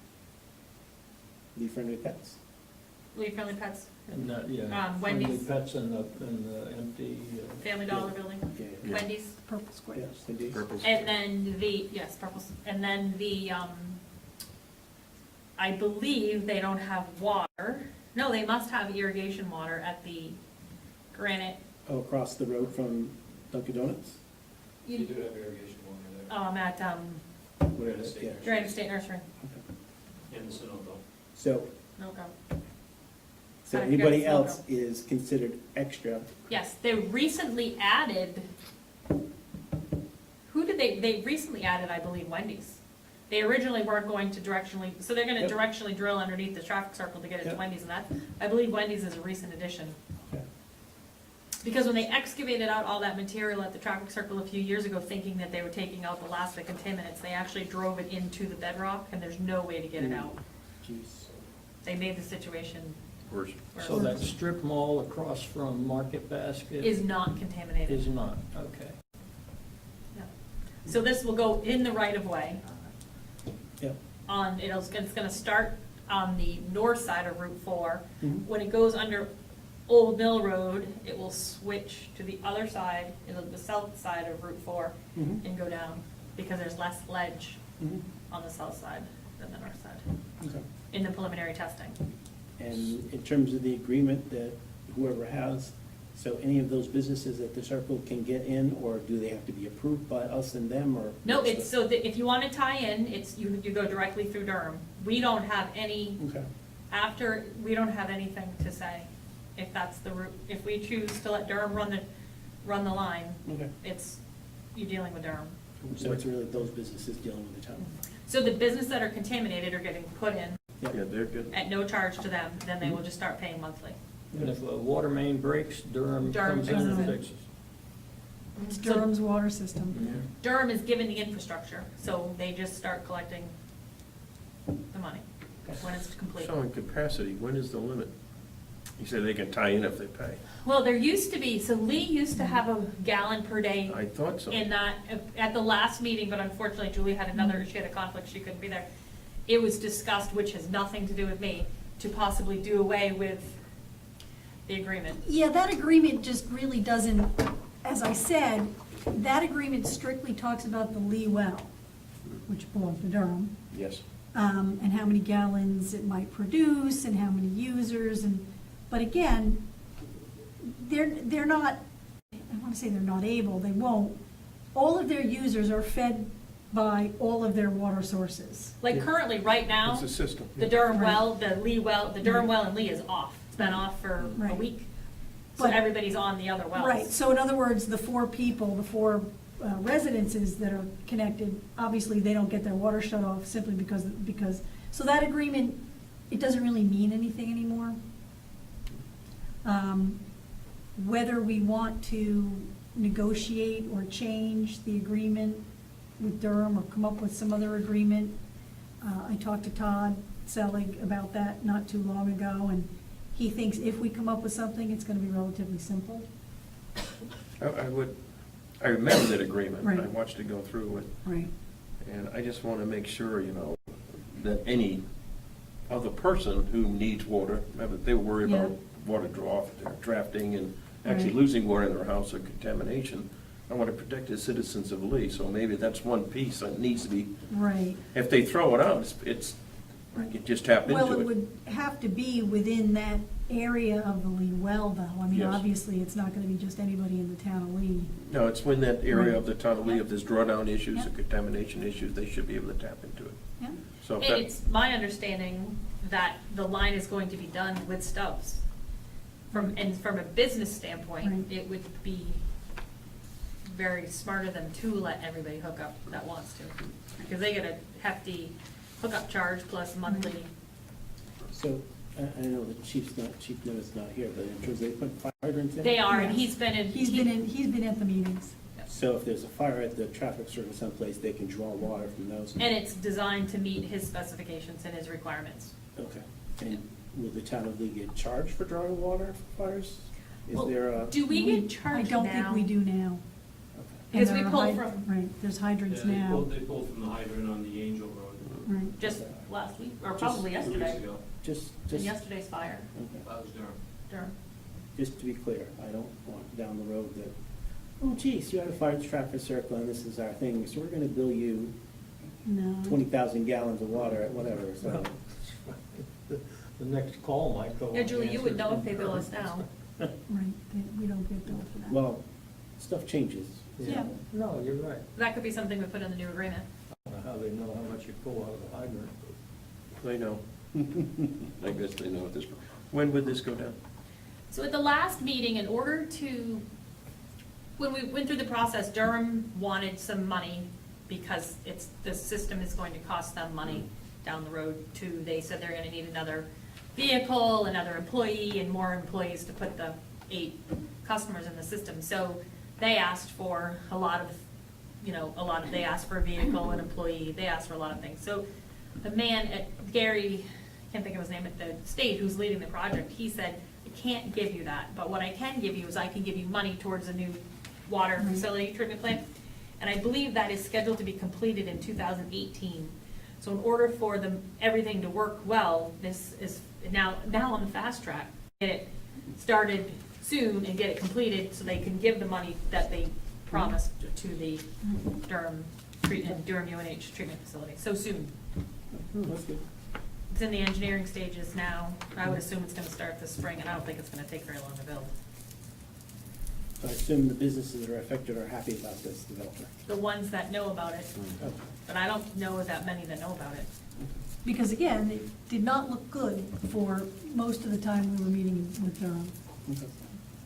Lee Friendly Pets? Lee Friendly Pets, And that, yeah. Wendy's. Friendly Pets and the empty. Family Dollar Building, Yeah. Wendy's, Purple square. Yes, indeed. and then yes, Purple, and then I believe they don't have water. No, they must have irrigation water at the Granite, Oh, across the road from Dunkin' Donuts? You do have irrigation water there. at Where is it? Yeah. Granite State Nursery. In the Sunoco. So, No go. so I forgot anybody it's else local. is considered extra? Yes, they recently added, they recently added, I believe, Wendy's. They originally weren't going to directionally, so they're gonna Yep. directionally drill underneath the traffic circle to get it to Yep. Wendy's, and that, I believe Wendy's is a recent addition. Okay. Because when they excavated out all that material at the traffic circle a few years ago, thinking that they were taking out the last of the contaminants, they actually drove it into the bedrock, and there's no way to get it out. Jeez. They made the situation Worse. worse. So that strip mall across from Market Basket Is not contaminated. is not, okay. Yeah. So this will go in the right of way. Yep. It's gonna start on the north side of Route 4. Mhm. When it goes under Old Mill Road, it will switch to the other side, the south side of Route 4, Mhm. and go down, because there's less ledge Mhm. on the south side than the north side, Okay. in the preliminary testing. And in terms of the agreement that whoever has, so any of those businesses at the circle can get in, or do they have to be approved by us and them, or? No, what's it's, so that if you want to tie in, you go directly through Durham. We don't have any, Okay, we don't have anything to say if that's the route. If we choose to let Durham run the line, okay. you're dealing with Durham. So it's really those businesses dealing with the town. So the business that are contaminated are getting put in Yep. Yeah, they're good. at no charge to them, then they will just start paying monthly. And if a water main breaks, Durham Durham comes in and fixes it. fixes. It's So Durham's water system. Durham is given the infrastructure, so they just start collecting the money when it's complete. So in capacity, when is the limit? You say they can tie in if they pay. Well, there used to be, so Lee used to have a gallon per day I thought so. in that, at the last meeting, but unfortunately Julie had she had a conflict, she couldn't be there. It was discussed, which has nothing to do with me, to possibly do away with the agreement. Yeah, that agreement just really doesn't, as I said, that agreement strictly talks about the Lee well, which belongs to Durham, Yes. and how many gallons it might produce and how many users but again, they're not, I want to say they're not able, they won't. All of their users are fed by all of their water sources. Like currently, right now, It's a system. the Durham Right. well, the Lee well, the Durham well and Lee is off. It's been off for a Right. week. So But- everybody's on the other wells. Right, so in other words, the four residences that are connected, obviously, they don't get their water shut off simply because, so that agreement, it doesn't really mean anything anymore. Whether we want to negotiate or change the agreement with Durham or come up with some other agreement, I talked to Todd Selig about that not too long ago, and he thinks if we come up with something, it's gonna be relatively simple. I remember that agreement. I Right. watched it go through it, Right. and I just want to make sure, that any other person who needs water, they worry about Yeah. water drafting and actually Right. losing water in their house or contamination. I want to protect the citizens of Lee, so maybe that's one piece that needs to be, Right. if they throw it out, it's, you can just tap Well, into it it. would have to be within that area of the Lee well, though. I mean, Yes. obviously, it's not gonna be just anybody in the town of Lee. No, it's when that area Right. of the town of Lee, if there's drawdown issues Yeah. or contamination issues, they should be able to tap into it. Yeah. So if And that, it's my understanding that the line is going to be done with Stubbs. From a business standpoint, Right. it would be very smart of them to let everybody hook up that wants to. Because they get a hefty hookup charge plus monthly. So, I know the Chief Nimitz not here, but in terms of they put fire hydrants in? They are, and Yes. he's been He's been at the meetings. So if there's a fire at the traffic circle someplace, they can draw water from those? And it's designed to meet his specifications and his requirements. Okay. And will the town of Lee get charged for drawing water for fires? Is Well, there a? Do we get charged now? I don't think we do now. Okay. Because And we there are pull hy- from- Right, there's hydrants Yeah, now. they pulled from the hydrant on the Angel Road Right. Just last week, or Just probably 2 weeks yesterday, ago. Just, in yesterday's fire. okay. That was Durham. Durham. Just to be clear, I don't want down the road that, oh geez, you had a fire at the traffic circle and this is our thing, so we're gonna bill you No. 20,000 gallons of water at whatever, so. The next call might go. Yeah, Julie, you would know if they bill us now. Right, we don't get billed for that. Well, stuff changes. Yeah. No, you're right. That could be something we put in the new agreement. I don't know how they know how much you pull out of the hydrant. they know. I guess they know at this point. When would this go down? So at the last meeting, when we went through the process, Durham wanted some money because the system is going to cost them money down the road too. They said they're gonna need another vehicle, another employee, and more employees to put the 8 customers in the system. So they asked for they asked for a vehicle, an employee, they asked for a lot of things. So the man at Gary, can't think of his name, at the state who's leading the project, he said, I can't give you that, but what I can give you is I can give you money towards a new water facility treatment plant. And I believe that is scheduled to be completed in 2018. So in order for everything to work well, this is now on the fast track. Get it started soon and get it completed so they can give the money that they promised to the Durham UNH treatment facility so soon. That's good. It's in the engineering stages now. I would assume it's gonna start this spring, and I don't think it's gonna take very long to build. So I assume the businesses that are affected are happy about this developer. The ones that know about it, but I don't know that many that know about it. Because again, it did not look good for most of the time we were meeting with Durham.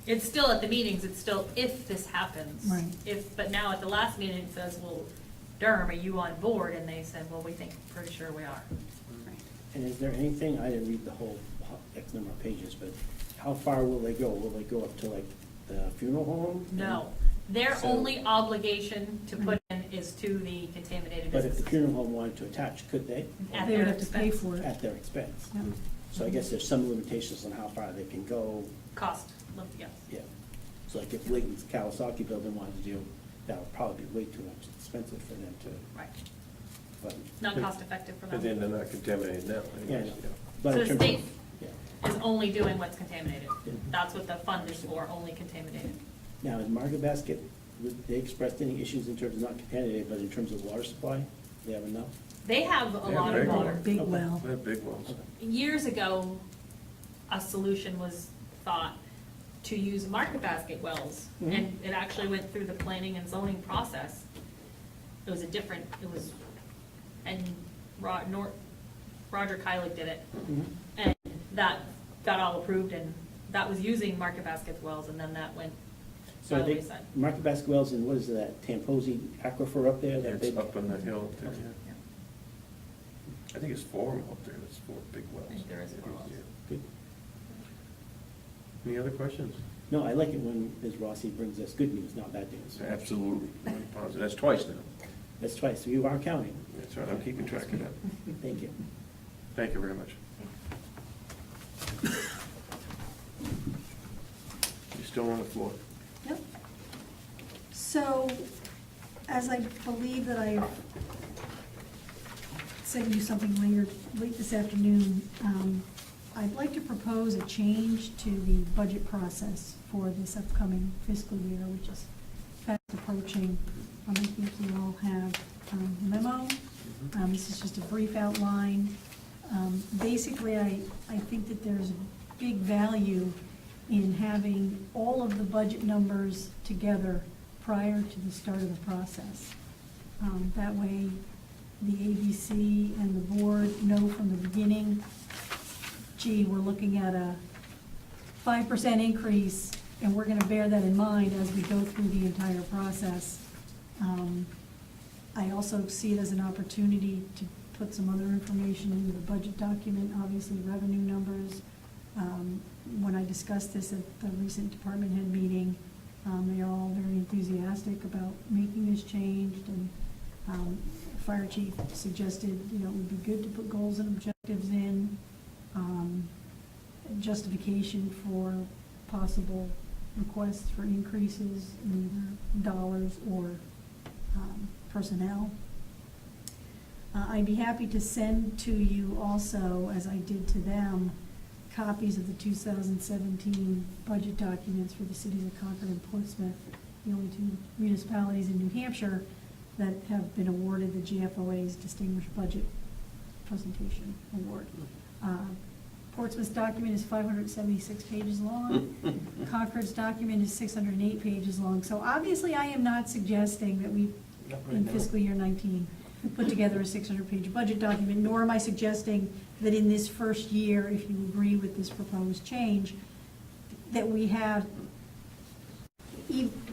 It's still at the meetings, it's still if this happens. Right. But now at the last meeting, it says, well, Durham, are you on board? And they said, well, we think, pretty sure we are. And is there anything, I didn't read the whole X number of pages, but how far will they go? Will they go up to like the funeral home? No, their So- only obligation to put in is to the contaminated But if the businesses. funeral home wanted to attach, could they? At They would their have to pay expense. for it. At their expense? Yep. So I guess there's some limitations on how far they can go. Cost, yes. Yeah. So like if Layton's Kawasaki building wanted to do, that would probably be way too much expensive for them to, Right, but, not cost effective for And then them. they're not contaminated now. yeah, I anyways, know. But So in the terms of- state yeah. is only doing what's contaminated. Yeah. That's what the fund is for, only contaminated. Now, in Market Basket, they expressed any issues in terms of not contaminated, but in terms of water supply, they have enough? They have a They have lot of big water. Big Okay. well. They're big ones. Years ago, a solution was thought to use market basket wells, Mhm. and it actually went through the planning and zoning process. And Roger Kylie did it, and that got all approved, and that was using market basket wells, and then that went So by I the think wayside. Market Basket Wells and what is that, Tamposi Aquifer up there? that It's big- up on the hill up there, Okay. yeah. I think it's 4 of them up there, it's 4 big wells. I think there is 4 wells. Yeah. Good. Any other questions? No, I like it when Ms. Rossi brings us good news, not bad news. Absolutely. Positive. That's twice now. That's twice, you are counting. That's right, I'm keeping track of that. Thank you. Thank you very much. You're still on the floor. Yep. So, as I believe that I sent you something late this afternoon, I'd like to propose a change to the budget process for this upcoming fiscal year, which is fast approaching. I think you all have the memo. This is just a brief outline. Basically, I think that there's a big value in having all of the budget numbers together prior to the start of the process. That way, the ABC and the board know from the beginning, gee, we're looking at a 5% increase, and we're gonna bear that in mind as we go through the entire process. I also see it as an opportunity to put some other information into the budget document, obviously revenue numbers. When I discussed this at the recent department head meeting, they are all very enthusiastic about making this change, and fire chief suggested, it would be good to put goals and objectives in, justification for possible requests for increases in either dollars or personnel. I'd be happy to send to you also, as I did to them, copies of the 2017 budget documents for the cities of Concord and Portsmouth, the only 2 municipalities in New Hampshire that have been awarded the GFOA's Distinguished Budget Presentation Award. Portsmouth's document is 576 pages long. Concord's document is 608 pages long. So obviously, I am not suggesting that we, in fiscal year 19, put together a 600-page budget document, nor am I suggesting that in this first year, if you agree with this proposed change, that we have,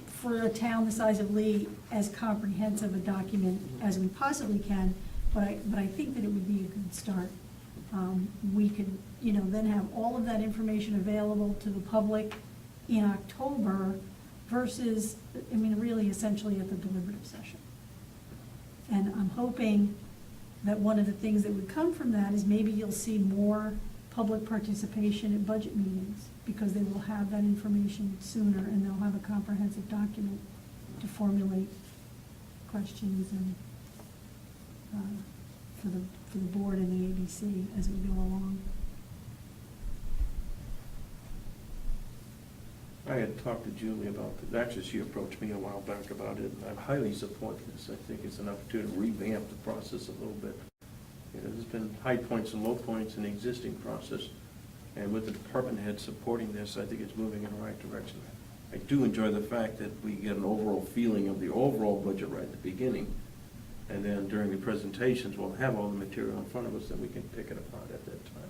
for a town the size of Lee, as comprehensive a document as we possibly can, but I think that it would be a good start. We could, then have all of that information available to the public in October versus, really essentially at the deliberative session. And I'm hoping that one of the things that would come from that is maybe you'll see more public participation at budget meetings, because they will have that information sooner, and they'll have a comprehensive document to formulate questions and, for the board and the ABC as we go along. I had talked to Julie about this. Actually, she approached me a while back about it, and I highly support this. I think it's an opportunity to revamp the process a little bit. You know, there's been high points and low points in the existing process, and with the department head supporting this, I think it's moving in the right direction. I do enjoy the fact that we get an overall feeling of the overall budget right at the beginning, and then during the presentations, we'll have all the material in front of us, and we can pick it apart at that time.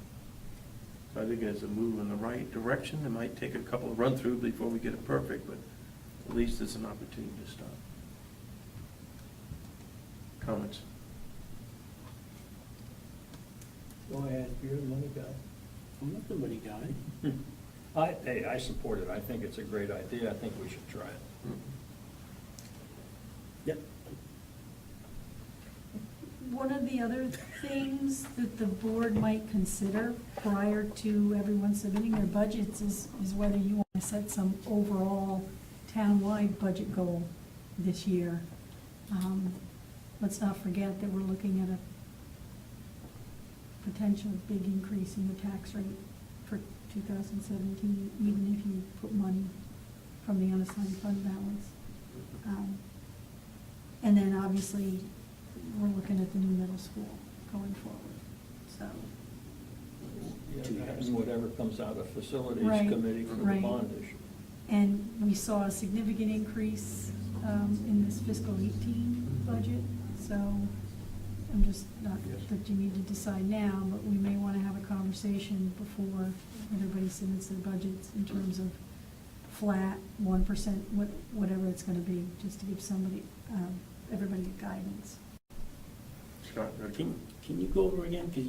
So I think it's a move in the right direction. It might take a couple of run-throughs before we get it perfect, but at least it's an opportunity to start. Comments? Go ahead, you're the money guy. I'm not the money guy. I support it. I think it's a great idea. I think we should try it. Yep. One of the other things that the board might consider prior to everyone submitting their budgets is whether you want to set some overall townwide budget goal this year. Let's not forget that we're looking at a potential big increase in the tax rate for 2017, even if you put money from the unassigned fund balance. And then obviously, we're looking at the new middle school going forward, so. Yeah, and whatever comes out of facilities Right, committee for the right. bond issue. And we saw a significant increase in this fiscal 18 budget, so I'm just, not that you need to decide now, but we may want to have a conversation before everybody submits their budgets in terms of flat, 1%, whatever it's going to be, just to give everybody guidance. Scott, Can you go over again, because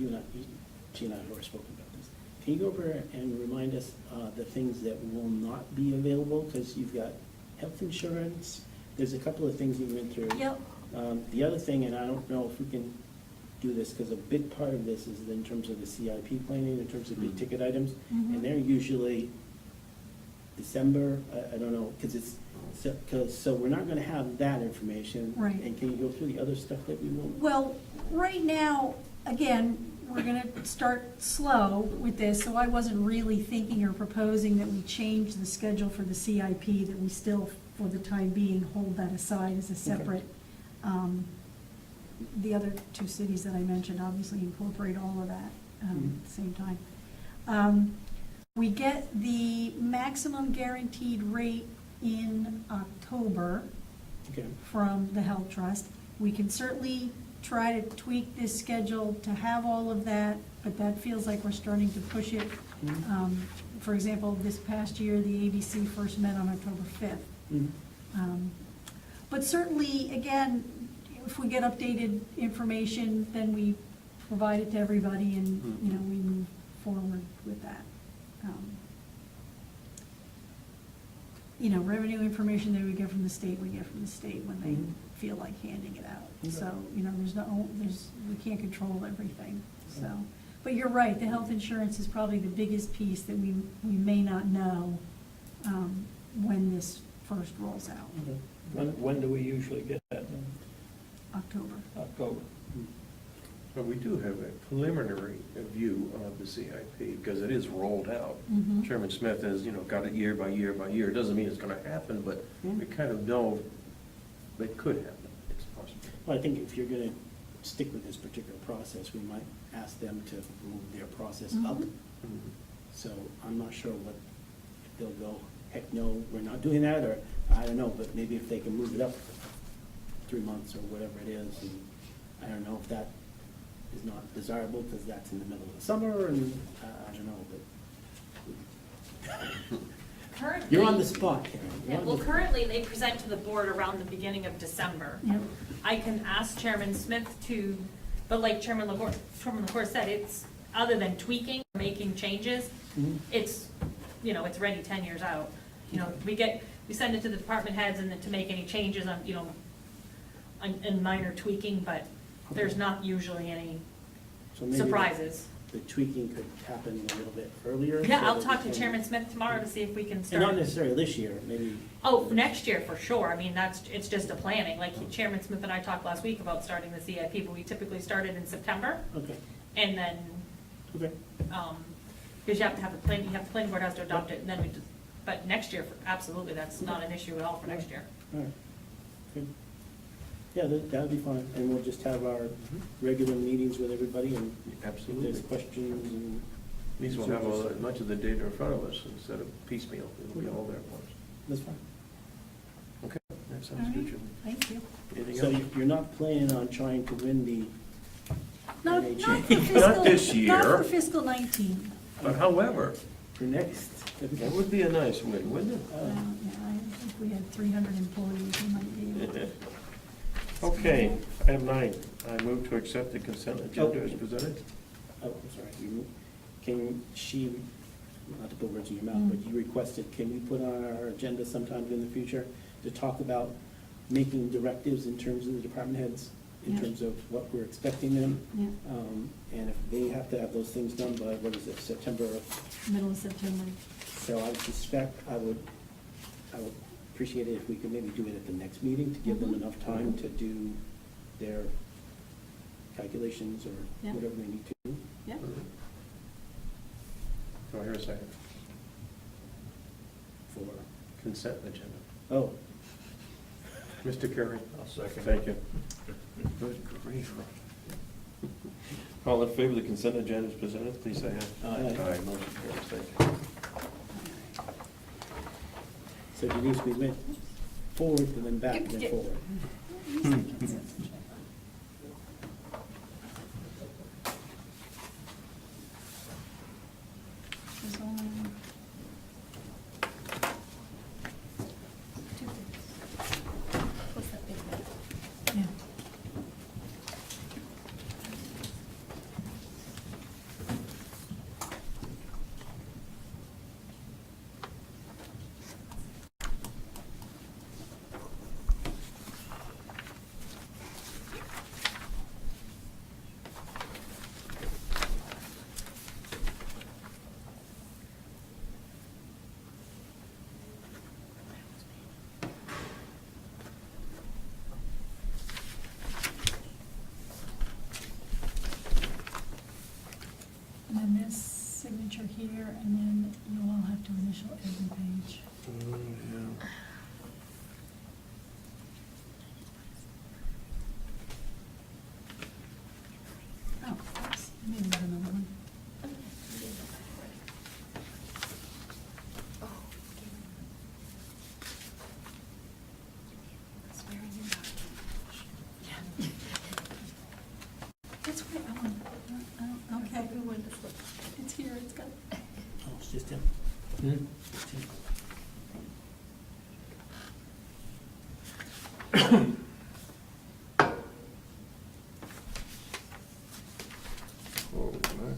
she and I have already spoken about this. Can you go over and remind us the things that will not be available? Because you've got health insurance, there's a couple of things you went through. Yep. The other thing, and I don't know if we can do this, because a big part of this is in terms of the CIP planning, in terms of big ticket items, Mhm. and they're usually December, I don't know, because it's, so we're not gonna have that information. Right. And can you go through the other stuff that we will? Well, right now, again, we're gonna start slow with this, so I wasn't really thinking or proposing that we change the schedule for the CIP, that we still, for the time being, hold that aside as a separate. The other two cities that I mentioned obviously incorporate all of that at the same time. We get the maximum guaranteed rate in October Okay. from the Health Trust. We can certainly try to tweak this schedule to have all of that, but that feels like we're starting to push it. For example, this past year, the ABC first met on October 5th. But certainly, again, if we get updated information, then we provide it to everybody and, you know, we move forward with that. You know, revenue information that we get from the state, we get from the state when they feel like handing it out. So, you know, we can't control everything, so. But you're right, the health insurance is probably the biggest piece that we may not know when this first rolls out, When do we usually get that? October. October. But we do have a preliminary view of the CIP, because it is rolled out. Mhm. Chairman Smith has, got it year by year by year. It doesn't mean it's gonna happen, but we kind of know it could happen. It's possible. Well, I think if you're gonna stick with this particular process, we might ask them to move their process up. Mhm. So I'm not sure if they'll go, heck no, we're not doing that, or I don't know, but maybe if they can move it up 3 months or whatever it is, and I don't know if that is not desirable, because that's in the middle of the summer, and I don't know, but Currently. you're on the spot, Karen. You're Yeah, on well, the- currently, they present to the board around the beginning of December. Yep. I can ask Chairman Smith but like Chairman LaCour said, it's, other than tweaking, or making changes, Mhm. it's, it's ready 10 years out. We send it to the department heads and then to make any changes on, and minor tweaking, but there's not usually any So maybe- surprises. the tweaking could happen a little bit earlier. Yeah, so I'll that talk we to can- Chairman Smith tomorrow to see if we can And not start. necessarily this year, maybe. Oh, next year for sure. I mean, it's just a planning. Like Chairman Smith and I talked last week about starting the CIP, but we typically started in September. Okay, And then, okay. because you have to have the planning board has to adopt it, and then we just, but next year, absolutely, that's not an issue at all for next year. All right, good. Yeah, that would be fine, and we'll just have our regular meetings with everybody, and if Absolutely. there's questions and. At least we'll have as much of the data in front of us instead of piecemeal. It'll be all there at once. That's fine. Okay, that All sounds good, right, Julie. thank you. Anything So else? you're not planning on trying to win the Not NHA? for fiscal. this year. Not for fiscal 19. But however, For next? that would be a nice win, wouldn't it? Yeah, I think we had 300 employees, we might be able to. Okay, item 9, I move to accept the consent agenda as presented. Oh, I'm sorry. Can she, not to put words in your mouth, but you requested, can we put on our agenda sometime in the future to talk about making directives in terms of the department heads, in Yeah. terms of what we're expecting them? Yeah, And if they have to have those things done by, what is it, September? middle of September. So I suspect I would appreciate it if we could maybe do it at the next meeting to give them enough time to do their calculations or Yeah. whatever they need to do. Yeah, Do I hear a second? For, Consent agenda. oh, Mr. Carey? I'll second. Thank you. Good grief. All in favor of the consent agenda as presented, please say aye. Aye. Motion carries, thank you. so Denise, we went forward and then back and then forward. there's only two things. What's that big bit? Yeah. And then this signature here, and then you'll all have to initial every page. Oh, oops, maybe there's another one. That's right, okay. It's here, it's got. Oh, it's just him. Just him. Holy mackerel.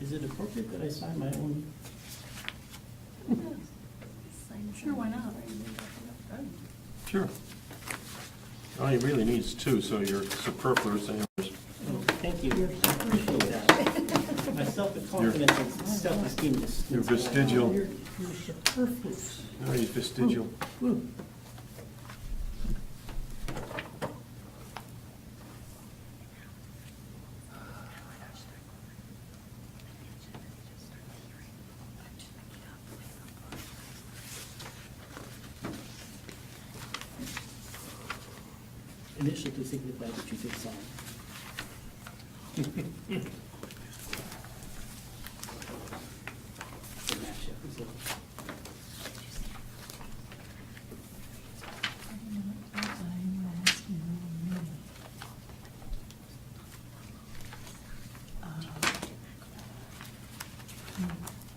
Is it appropriate that I sign my own? Sure, why not? Sure. All you really need is 2, so you're superfluous and yours. Oh, thank you. I appreciate that. My self-confidence and self-esteem is. You're vestigial. You're superfluous. No, you're vestigial. Initial to signify that you did sign. To match it, is it?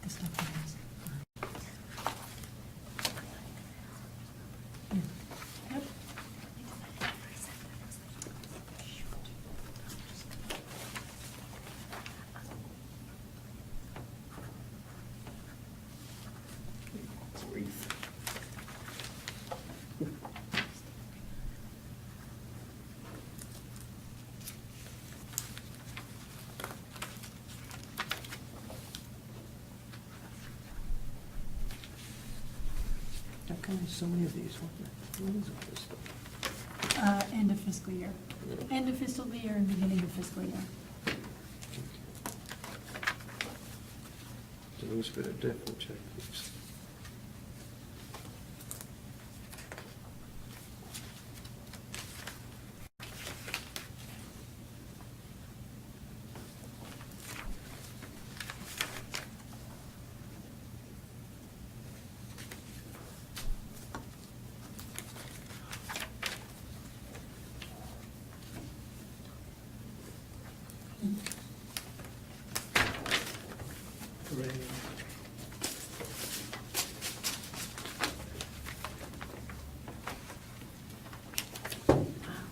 The stuff that is. Yep. grief. How come there's so many of these? What is all this stuff? End of fiscal year. End of fiscal year and beginning of fiscal year. Those better definitely check these.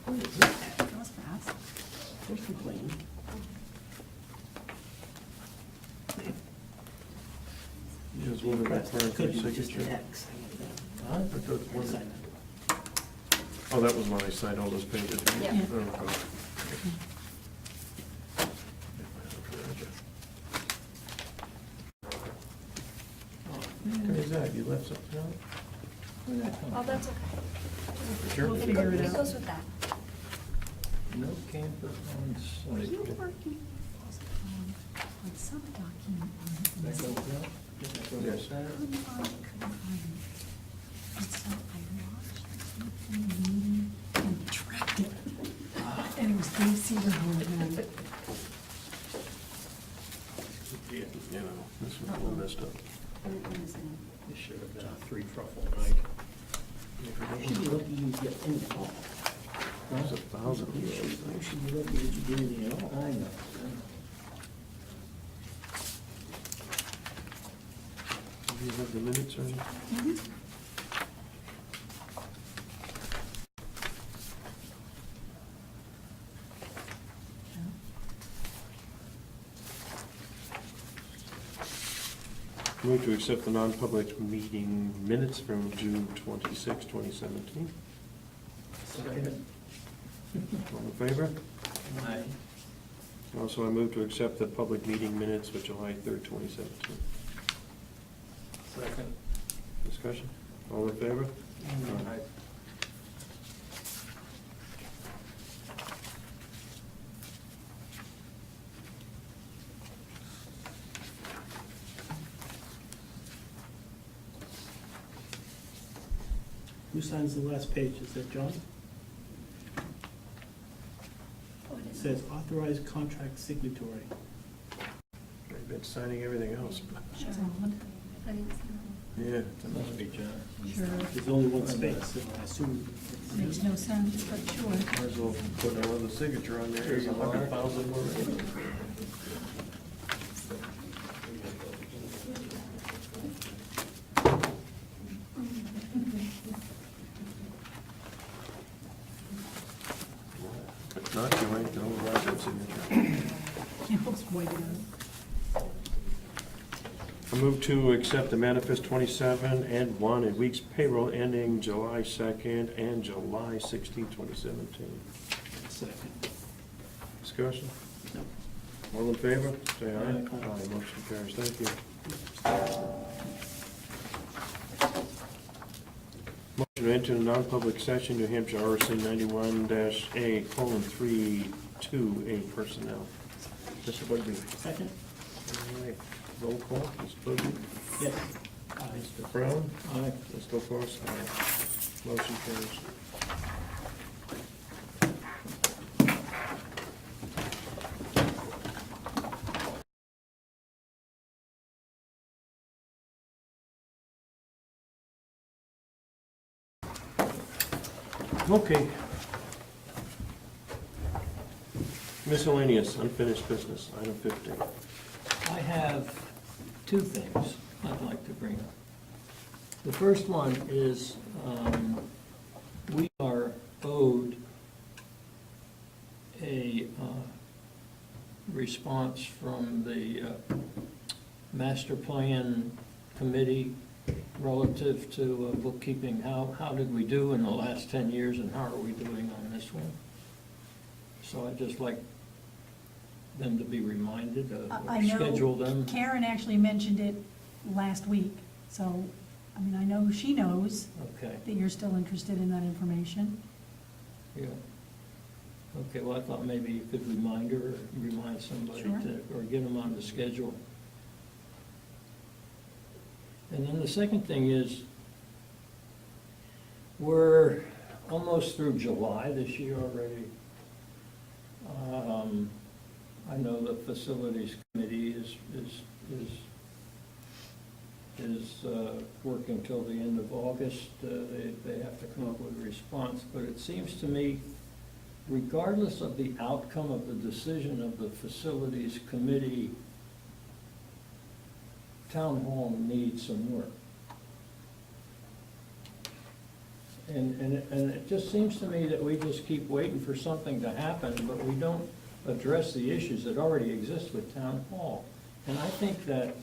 What is that? That was fast. There's complaining. Here's one of the current Could be just signature. an X. I thought it was- Sign Oh, that was when I signed all those pages. Yeah. Oh, okay. Okay, is that, you left something out? Where'd that come Oh, from? that's okay. Sure. We'll figure it It out. goes with that. No campus on Are site. you working on some document on That this? goes out? Does that go Yes. outside? Couldn't find it. And so I watched it in the meeting and tracked it. And it was Dave Cedarholm. You know, this was all messed up. This should have been a three truffle night. Should be lucky you get any at all. There's 1,000 of You those should things. be lucky that you get anything at all. I know. Do you have the minutes or anything? Move to accept the non-public meeting minutes from June 26, 2017. Second. All in favor? Aye. Also, I move to accept the public meeting minutes for July 3rd, 2017. Second. Discussion? All in favor? Aye. Who signs the last page? Is that John? It says authorized contract signatory. I've been signing everything else, but, John, yeah. That must be John. sure, There's only one space, so I assume. makes no sense, but sure. Might as well put another signature on there. There's 100,000 more. If not, you ain't gonna write that signature. You almost wiped it out. I move to accept the manifest 27 and 1 in weeks payroll ending July 2nd and July 16, 2017. Second. Discussion? No. All in favor? Say aye. Aye. Aye, motion carries. Thank you. Motion to enter a non-public session, New Hampshire RSA 91-A:32A personnel. Mr. Bugby. Second? All right. Roll call, Mr. Bugby. Yes. Mr. Brown. Aye. Mr. Force. Aye. Motion carries. Okay. Miscellaneous, unfinished business, item 15. I have two things I'd like to bring up. The first one is, we are owed a response from the master plan committee relative to bookkeeping. How did we do in the last 10 years and how are we doing on this one? So I'd just like them to be reminded of, I or schedule know them. Karen actually mentioned it last week, so, I mean, I know she knows Okay, that you're still interested in that information. yeah. Okay, well, I thought maybe you could remind her, or remind somebody Sure. to, or get them on the schedule. And then the second thing is, we're almost through July this year already. I know the facilities committee is working till the end of August. They have to come up with a response, but it seems to me, regardless of the outcome of the decision of the facilities committee, town hall needs some work. And it just seems to me that we just keep waiting for something to happen, but we don't address the issues that already exist with town hall. And I think that,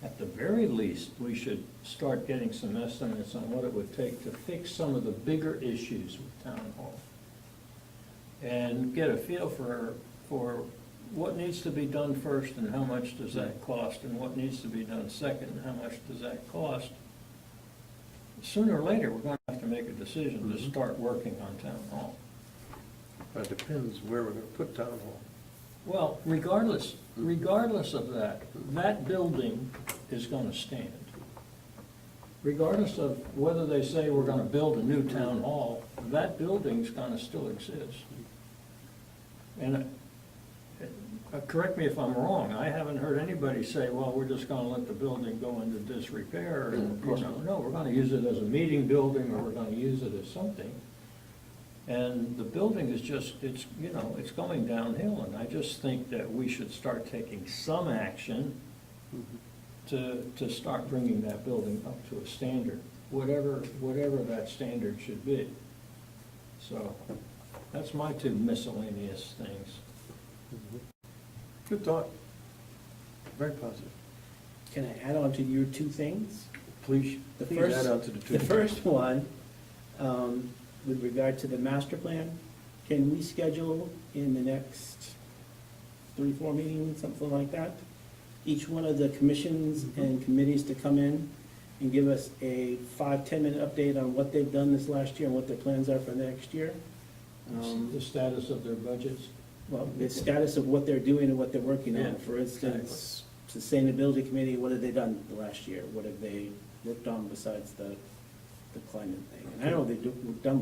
at the very least, we should start getting some estimates on what it would take to fix some of the bigger issues with town hall. And get a feel for what needs to be done first and how much does that cost, and what needs to be done second and how much does that cost. Sooner or later, we're going to have to make a decision to start working on town hall. But it depends where we're gonna put town hall. Well, regardless of that, that building is gonna stand. Regardless of whether they say we're gonna build a new town hall, that building's gonna still exist. And correct me if I'm wrong, I haven't heard anybody say, well, we're just gonna let the building go into disrepair, and, you know, no, we're gonna use it as a meeting building, or we're gonna use it as something. And the building is just, it's, you know, it's going downhill, and I just think that we should start taking some action to start bringing that building up to a standard, whatever that standard should be. So, that's my two miscellaneous things. Good thought. Very positive. Can I add on to your two things? Please, The please first- add on to the two. The first one, with regard to the master plan, can we schedule in the next 3-4 meetings, something like that? Each one of the commissions and committees to come in and give us a 5-10 minute update on what they've done this last year and what their plans are for next year. The status of their budgets. Well, the status of what they're doing and what they're working Yeah, on. For instance, Sustainability Committee, what have they done the last year? What have they worked on besides the climate thing? And I know they've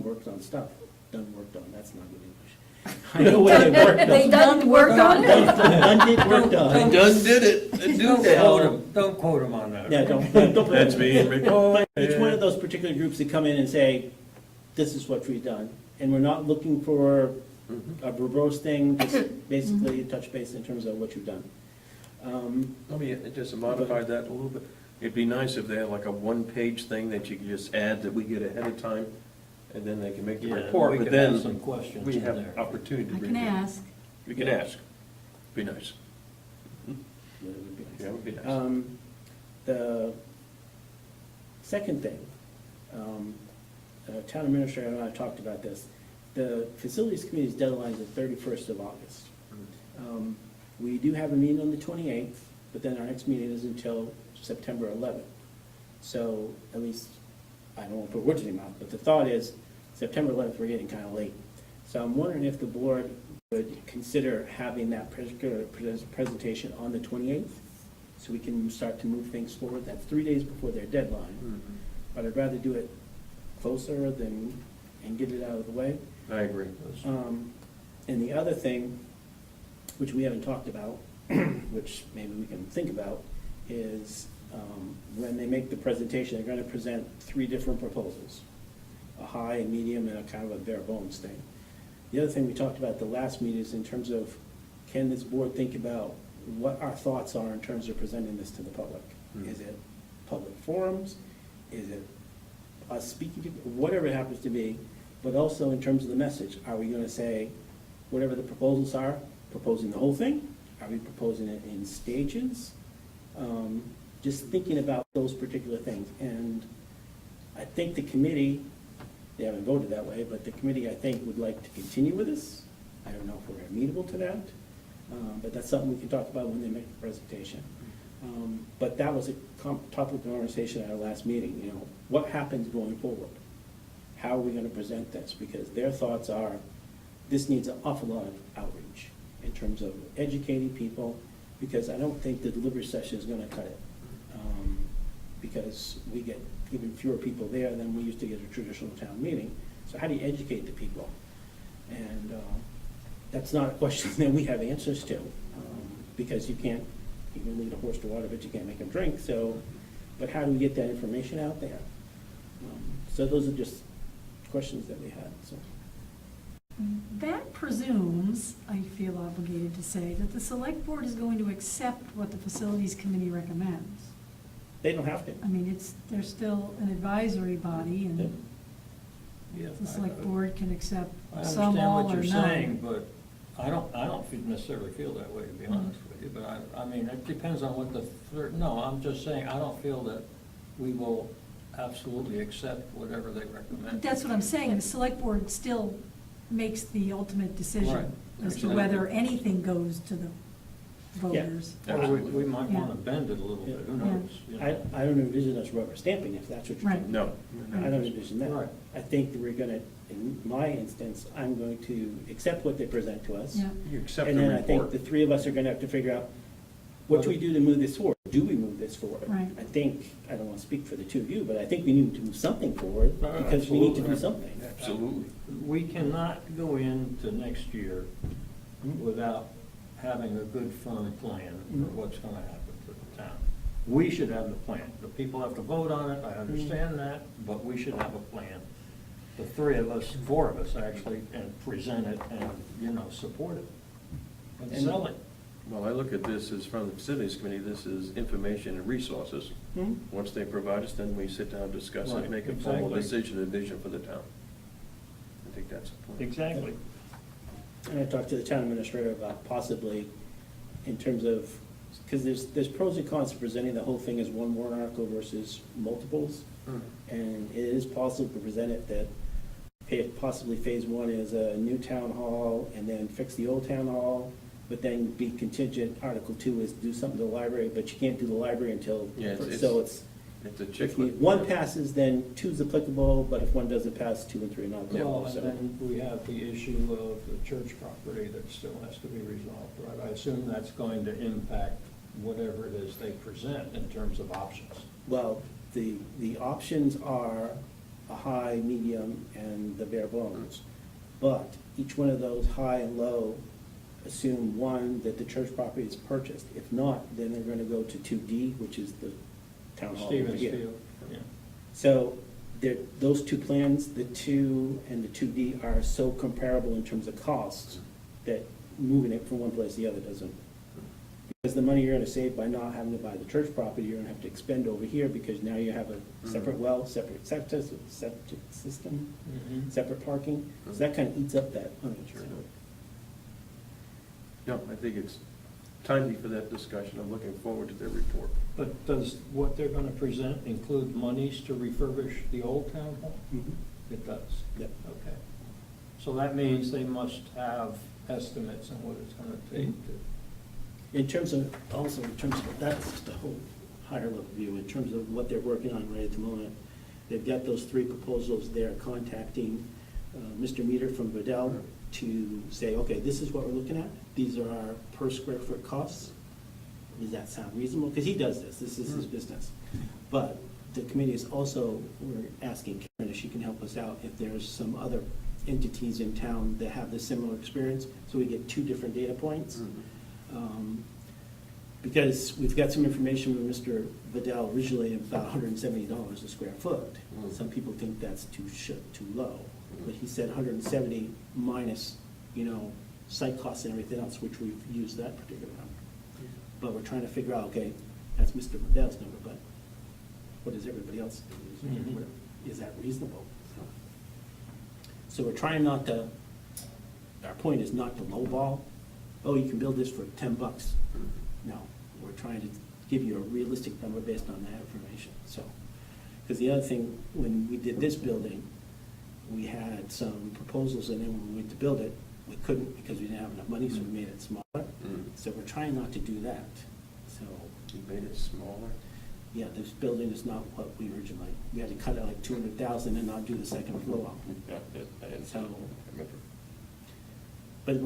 worked on stuff. Worked on, that's not good English. I know what they worked on. They done work on it? Done did work on. They done did it. They do that. Don't quote them on that. Yeah, don't. That's me, Rick. But each one of those particular groups that come in and say, this is what we've done. And we're not looking for a verbose thing, just basically a touch base in terms of what you've done. Let me just modify that a little bit. It'd be nice if they had like a one-page thing that you could just add that we get ahead of time, and then they can make the Yeah, report, we but could have then some questions we in have there. opportunity to I review. can ask. We can ask. Be nice. That would be nice. Yeah, it would be nice. The second thing, town administrator and I talked about this. The facilities committee's deadline is the 31st of August. We do have a meeting on the 28th, but then our next meeting is until September 11th. So at least, I don't want to put words in your mouth, but the thought is September 11th, we're getting kind of late. So I'm wondering if the board would consider having that particular presentation on the 28th, so we can start to move things forward. That's 3 days before their deadline. But I'd rather do it closer and get it out of the way. I agree. And the other thing, which we haven't talked about, which maybe we can think about, is when they make the presentation, they're going to present 3 different proposals, a high, a medium, and a kind of a bare bones thing. The other thing we talked about at the last meeting is in terms of, can this board think about what our thoughts are in terms of presenting this to the public? Is it public forums? Is it us speaking to, whatever it happens to be, but also in terms of the message. Are we going to say, whatever the proposals are, proposing the whole thing? Are we proposing it in stages? just thinking about those particular things. And I think the committee, they haven't voted that way, but the committee, I think, would like to continue with this. I don't know if we're amenable to that, but that's something we can talk about when they make the presentation. But that was a topic of conversation at our last meeting, you know, what happens going forward? How are we gonna present this? Because their thoughts are, this needs an awful lot of outreach in terms of educating people, because I don't think the delivery session is gonna cut it. Because we get even fewer people there than we used to get at a traditional town meeting. So how do you educate the people? And that's not a question that we have answers to, because you can lead a horse to water, but you can't make him drink, so, but how do we get that information out there? So those are just questions that we had, so. That presumes, I feel obligated to say, that the select board is going to accept what the facilities committee recommends. They don't have to. I mean, they're still an advisory body, and Yeah, the select board can accept I some, understand all, what or you're none. saying, but I don't necessarily feel that way, to be honest with you, but I mean, it depends on what the third, no, I'm just saying, I don't feel that we will absolutely accept whatever they recommend. That's what I'm saying, the select board still makes the ultimate Right. decision as to Exactly. whether anything goes to the voters. Or we might Yeah. want to bend it a little bit, who Yeah. knows? you know? I don't envision us rubber stamping, if that's what you're. Right. No. I don't envision that. Right. I think that we're gonna, in my instance, I'm going to accept what they present to us. Yeah. You accept And the then I think report. the three of us are gonna have to figure out, what do we do to move this forward? Do we move this forward? Right. I think, I don't wanna speak for the two of you, but I think we need to move something forward, because we need to do something. Absolutely. We cannot go into next year without having a good firm plan for what's going to happen to the town. We should have the plan. The people have to vote on it, I understand that, but we should have a plan. The three of us, four of us actually, and present it and, you know, support it and sell it. Well, I look at this as from the facilities committee, this is information and resources. Hmm? Once they provide us, then we sit down, discuss Right, it, make a formal exactly. decision and vision for the town. I think that's the point. Exactly. And I talked to the town administrator about possibly, in terms of, because there's pros and cons to presenting the whole thing as one warrant article versus multiples. And it is possible to present it that, hey, possibly phase one is a new town hall, and then fix the old town hall, but then be contingent, Article 2 is do something to the library, but you can't do the library until, Yeah, it's- so it's, It's a if chick. one passes, then 2's applicable, but if one doesn't pass, 2 and 3 are not Well, applicable, and so. then we have the issue of the church property that still has to be resolved, right? I assume that's going to impact whatever it is they present in terms of options. Well, the options are a high, medium, and the bare bones. But each one of those high and low assume, one, that the church property is purchased. If not, then they're gonna go to 2D, which is the town hall over Stevens here. Field, yeah. So those two plans, the 2 and the 2D, are so comparable in terms of costs that moving it from one place to the other doesn't. Because the money you're gonna save by not having to buy the church property, you're gonna have to expend over here, because now you have a separate well, separate septic system, separate parking. So that kind of eats up that money. No, I think it's timely for that discussion. I'm looking forward to their report. But does what they're gonna present include monies to refurbish the old town hall? Mhm. It does? Yep. Okay. So that means they must have estimates on what it's gonna take to. In terms of, also in terms of, that's just a whole higher level view, in terms of what they're working on right at the moment. They've got those 3 proposals, they're contacting Mr. Meter from Vidal to say, okay, this is what we're looking at, these are our per square foot costs. Does that sound reasonable? Because he does this is his business. But the committee is also, we're asking Karen if she can help us out, if there's some other entities in town that have this similar experience, so we get 2 different data points. Because we've got some information from Mr. Vidal originally about $170 a square foot. Some people think that's too low, but he said 170 minus, site costs and everything else, which we've used that particular number. But we're trying to figure out, okay, that's Mr. Vidal's number, but what does everybody else do? Is that reasonable? So we're trying not to, our point is not to lowball, oh, you can build this for $10. No, we're trying to give you a realistic number based on that information, so. Because the other thing, when we did this building, we had some proposals, and then when we went to build it, we couldn't because we didn't have enough money, so we made it smaller. So we're trying not to do that, so, You made it smaller? yeah, this building is not what we originally, we had to cut it like 200,000 and not do the second floor. Yeah, I didn't So, remember. but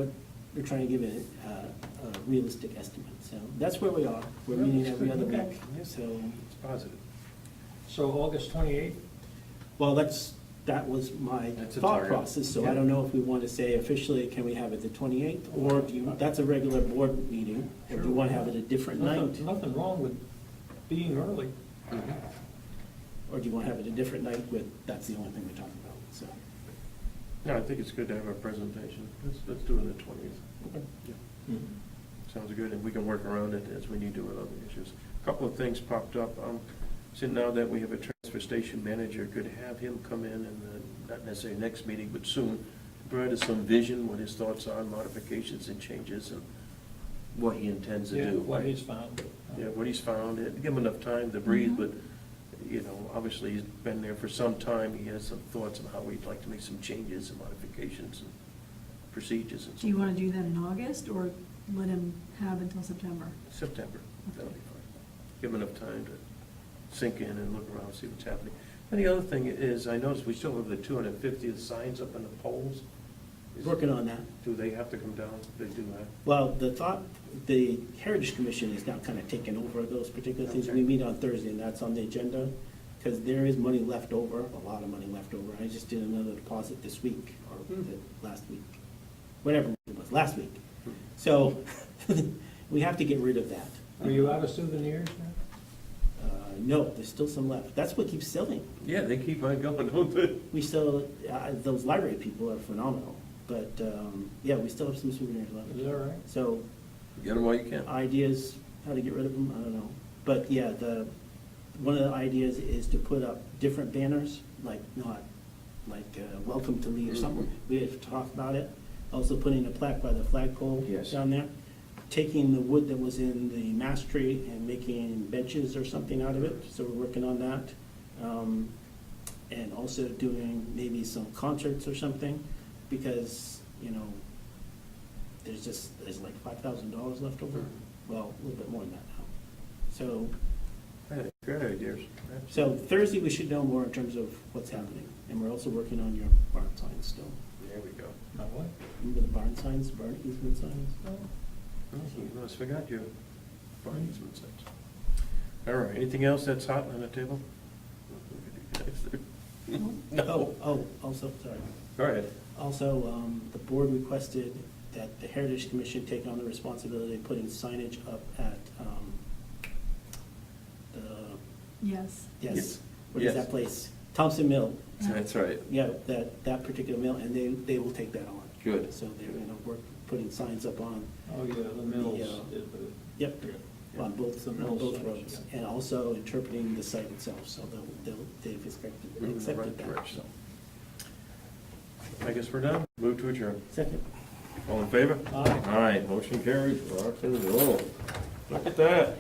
we're trying to give it a realistic estimate, so that's where we are. We're meeting every other Okay. week, so, It's positive. So August 28th? well, that was my That's a thought target. process, so Yeah. I don't know if we want to say officially, can we have it the 28th? Or do you, that's a regular board meeting, or do you want to have it a different night? Nothing wrong with being early. Or do you want to have it a different night with, that's the only thing we're talking about, so. No, I think it's good to have a presentation. Let's do it the 20th. Yeah. Sounds good, and we can work around it as we need to with other issues. A couple of things popped up. So now that we have a transfer station manager, could have him come in and, not necessarily next meeting, but soon, provide us some vision, what his thoughts are, modifications and changes, and what he intends to Yeah, do. what he's found. Yeah, what he's found, and give him enough time to breathe, but, you know, obviously, he's been there for some time. He has some thoughts on how we'd like to make some changes and modifications and procedures and so Do you want to do that in August, or let him have until September? September, that'll be fine. Give him enough time to sink in and look around, see what's happening. And the other thing is, I noticed we still have the 250th signs up in the poles. Working on that. Do they have to come down? They do that? Well, the Heritage Commission is now kind of taking over those particular things. We meet on Thursday, and that's on the agenda, because there is money left over, a lot of money left over. I just did another deposit this week, or was it last week? Whatever it was, last week. So, we have to get rid of that. Are you out of souvenirs now? No, there's still some left. That's what keeps selling. Yeah, they keep on going, don't they? We still, those library people are phenomenal, but, yeah, we still have some souvenirs left. Is that right? So, Get them while you can. ideas, how to get rid of them, I don't know. But, yeah, one of the ideas is to put up different banners, welcome to Lee or something. We have to talk about it. Also putting a plaque by the flagpole Yes. down there. Taking the wood that was in the mast tree and making benches or something out of it, so we're working on that. And also doing maybe some concerts or something, because, you know, there's like $5,000 left over. Well, a little bit more than that now. So, Great ideas. so Thursday, we should know more in terms of what's happening. And we're also working on your barn signs still. There we go. Now what? Remember the barn signs, barn easement signs? Oh, you almost forgot your barn easement signs. All right, anything else that's hot on the table? No. Also, sorry. Go ahead. Also, the board requested that the Heritage Commission take on the responsibility of putting signage up at the, Yes. yes, what is Yes. that place? Thompson Mill. That's right. Yeah, that particular mill, and they will take that on. Good. So they're gonna work, putting signs up on, Oh, yeah, the mills Yeah. did the. yep, on both Mills signs, roads. yeah. And also interpreting the site itself, so they've accepted Right that. direction. I guess we're done. Move to adjourn. Second. All in favor? Aye. Aye, motion carries. We're out to the roll. Look at that.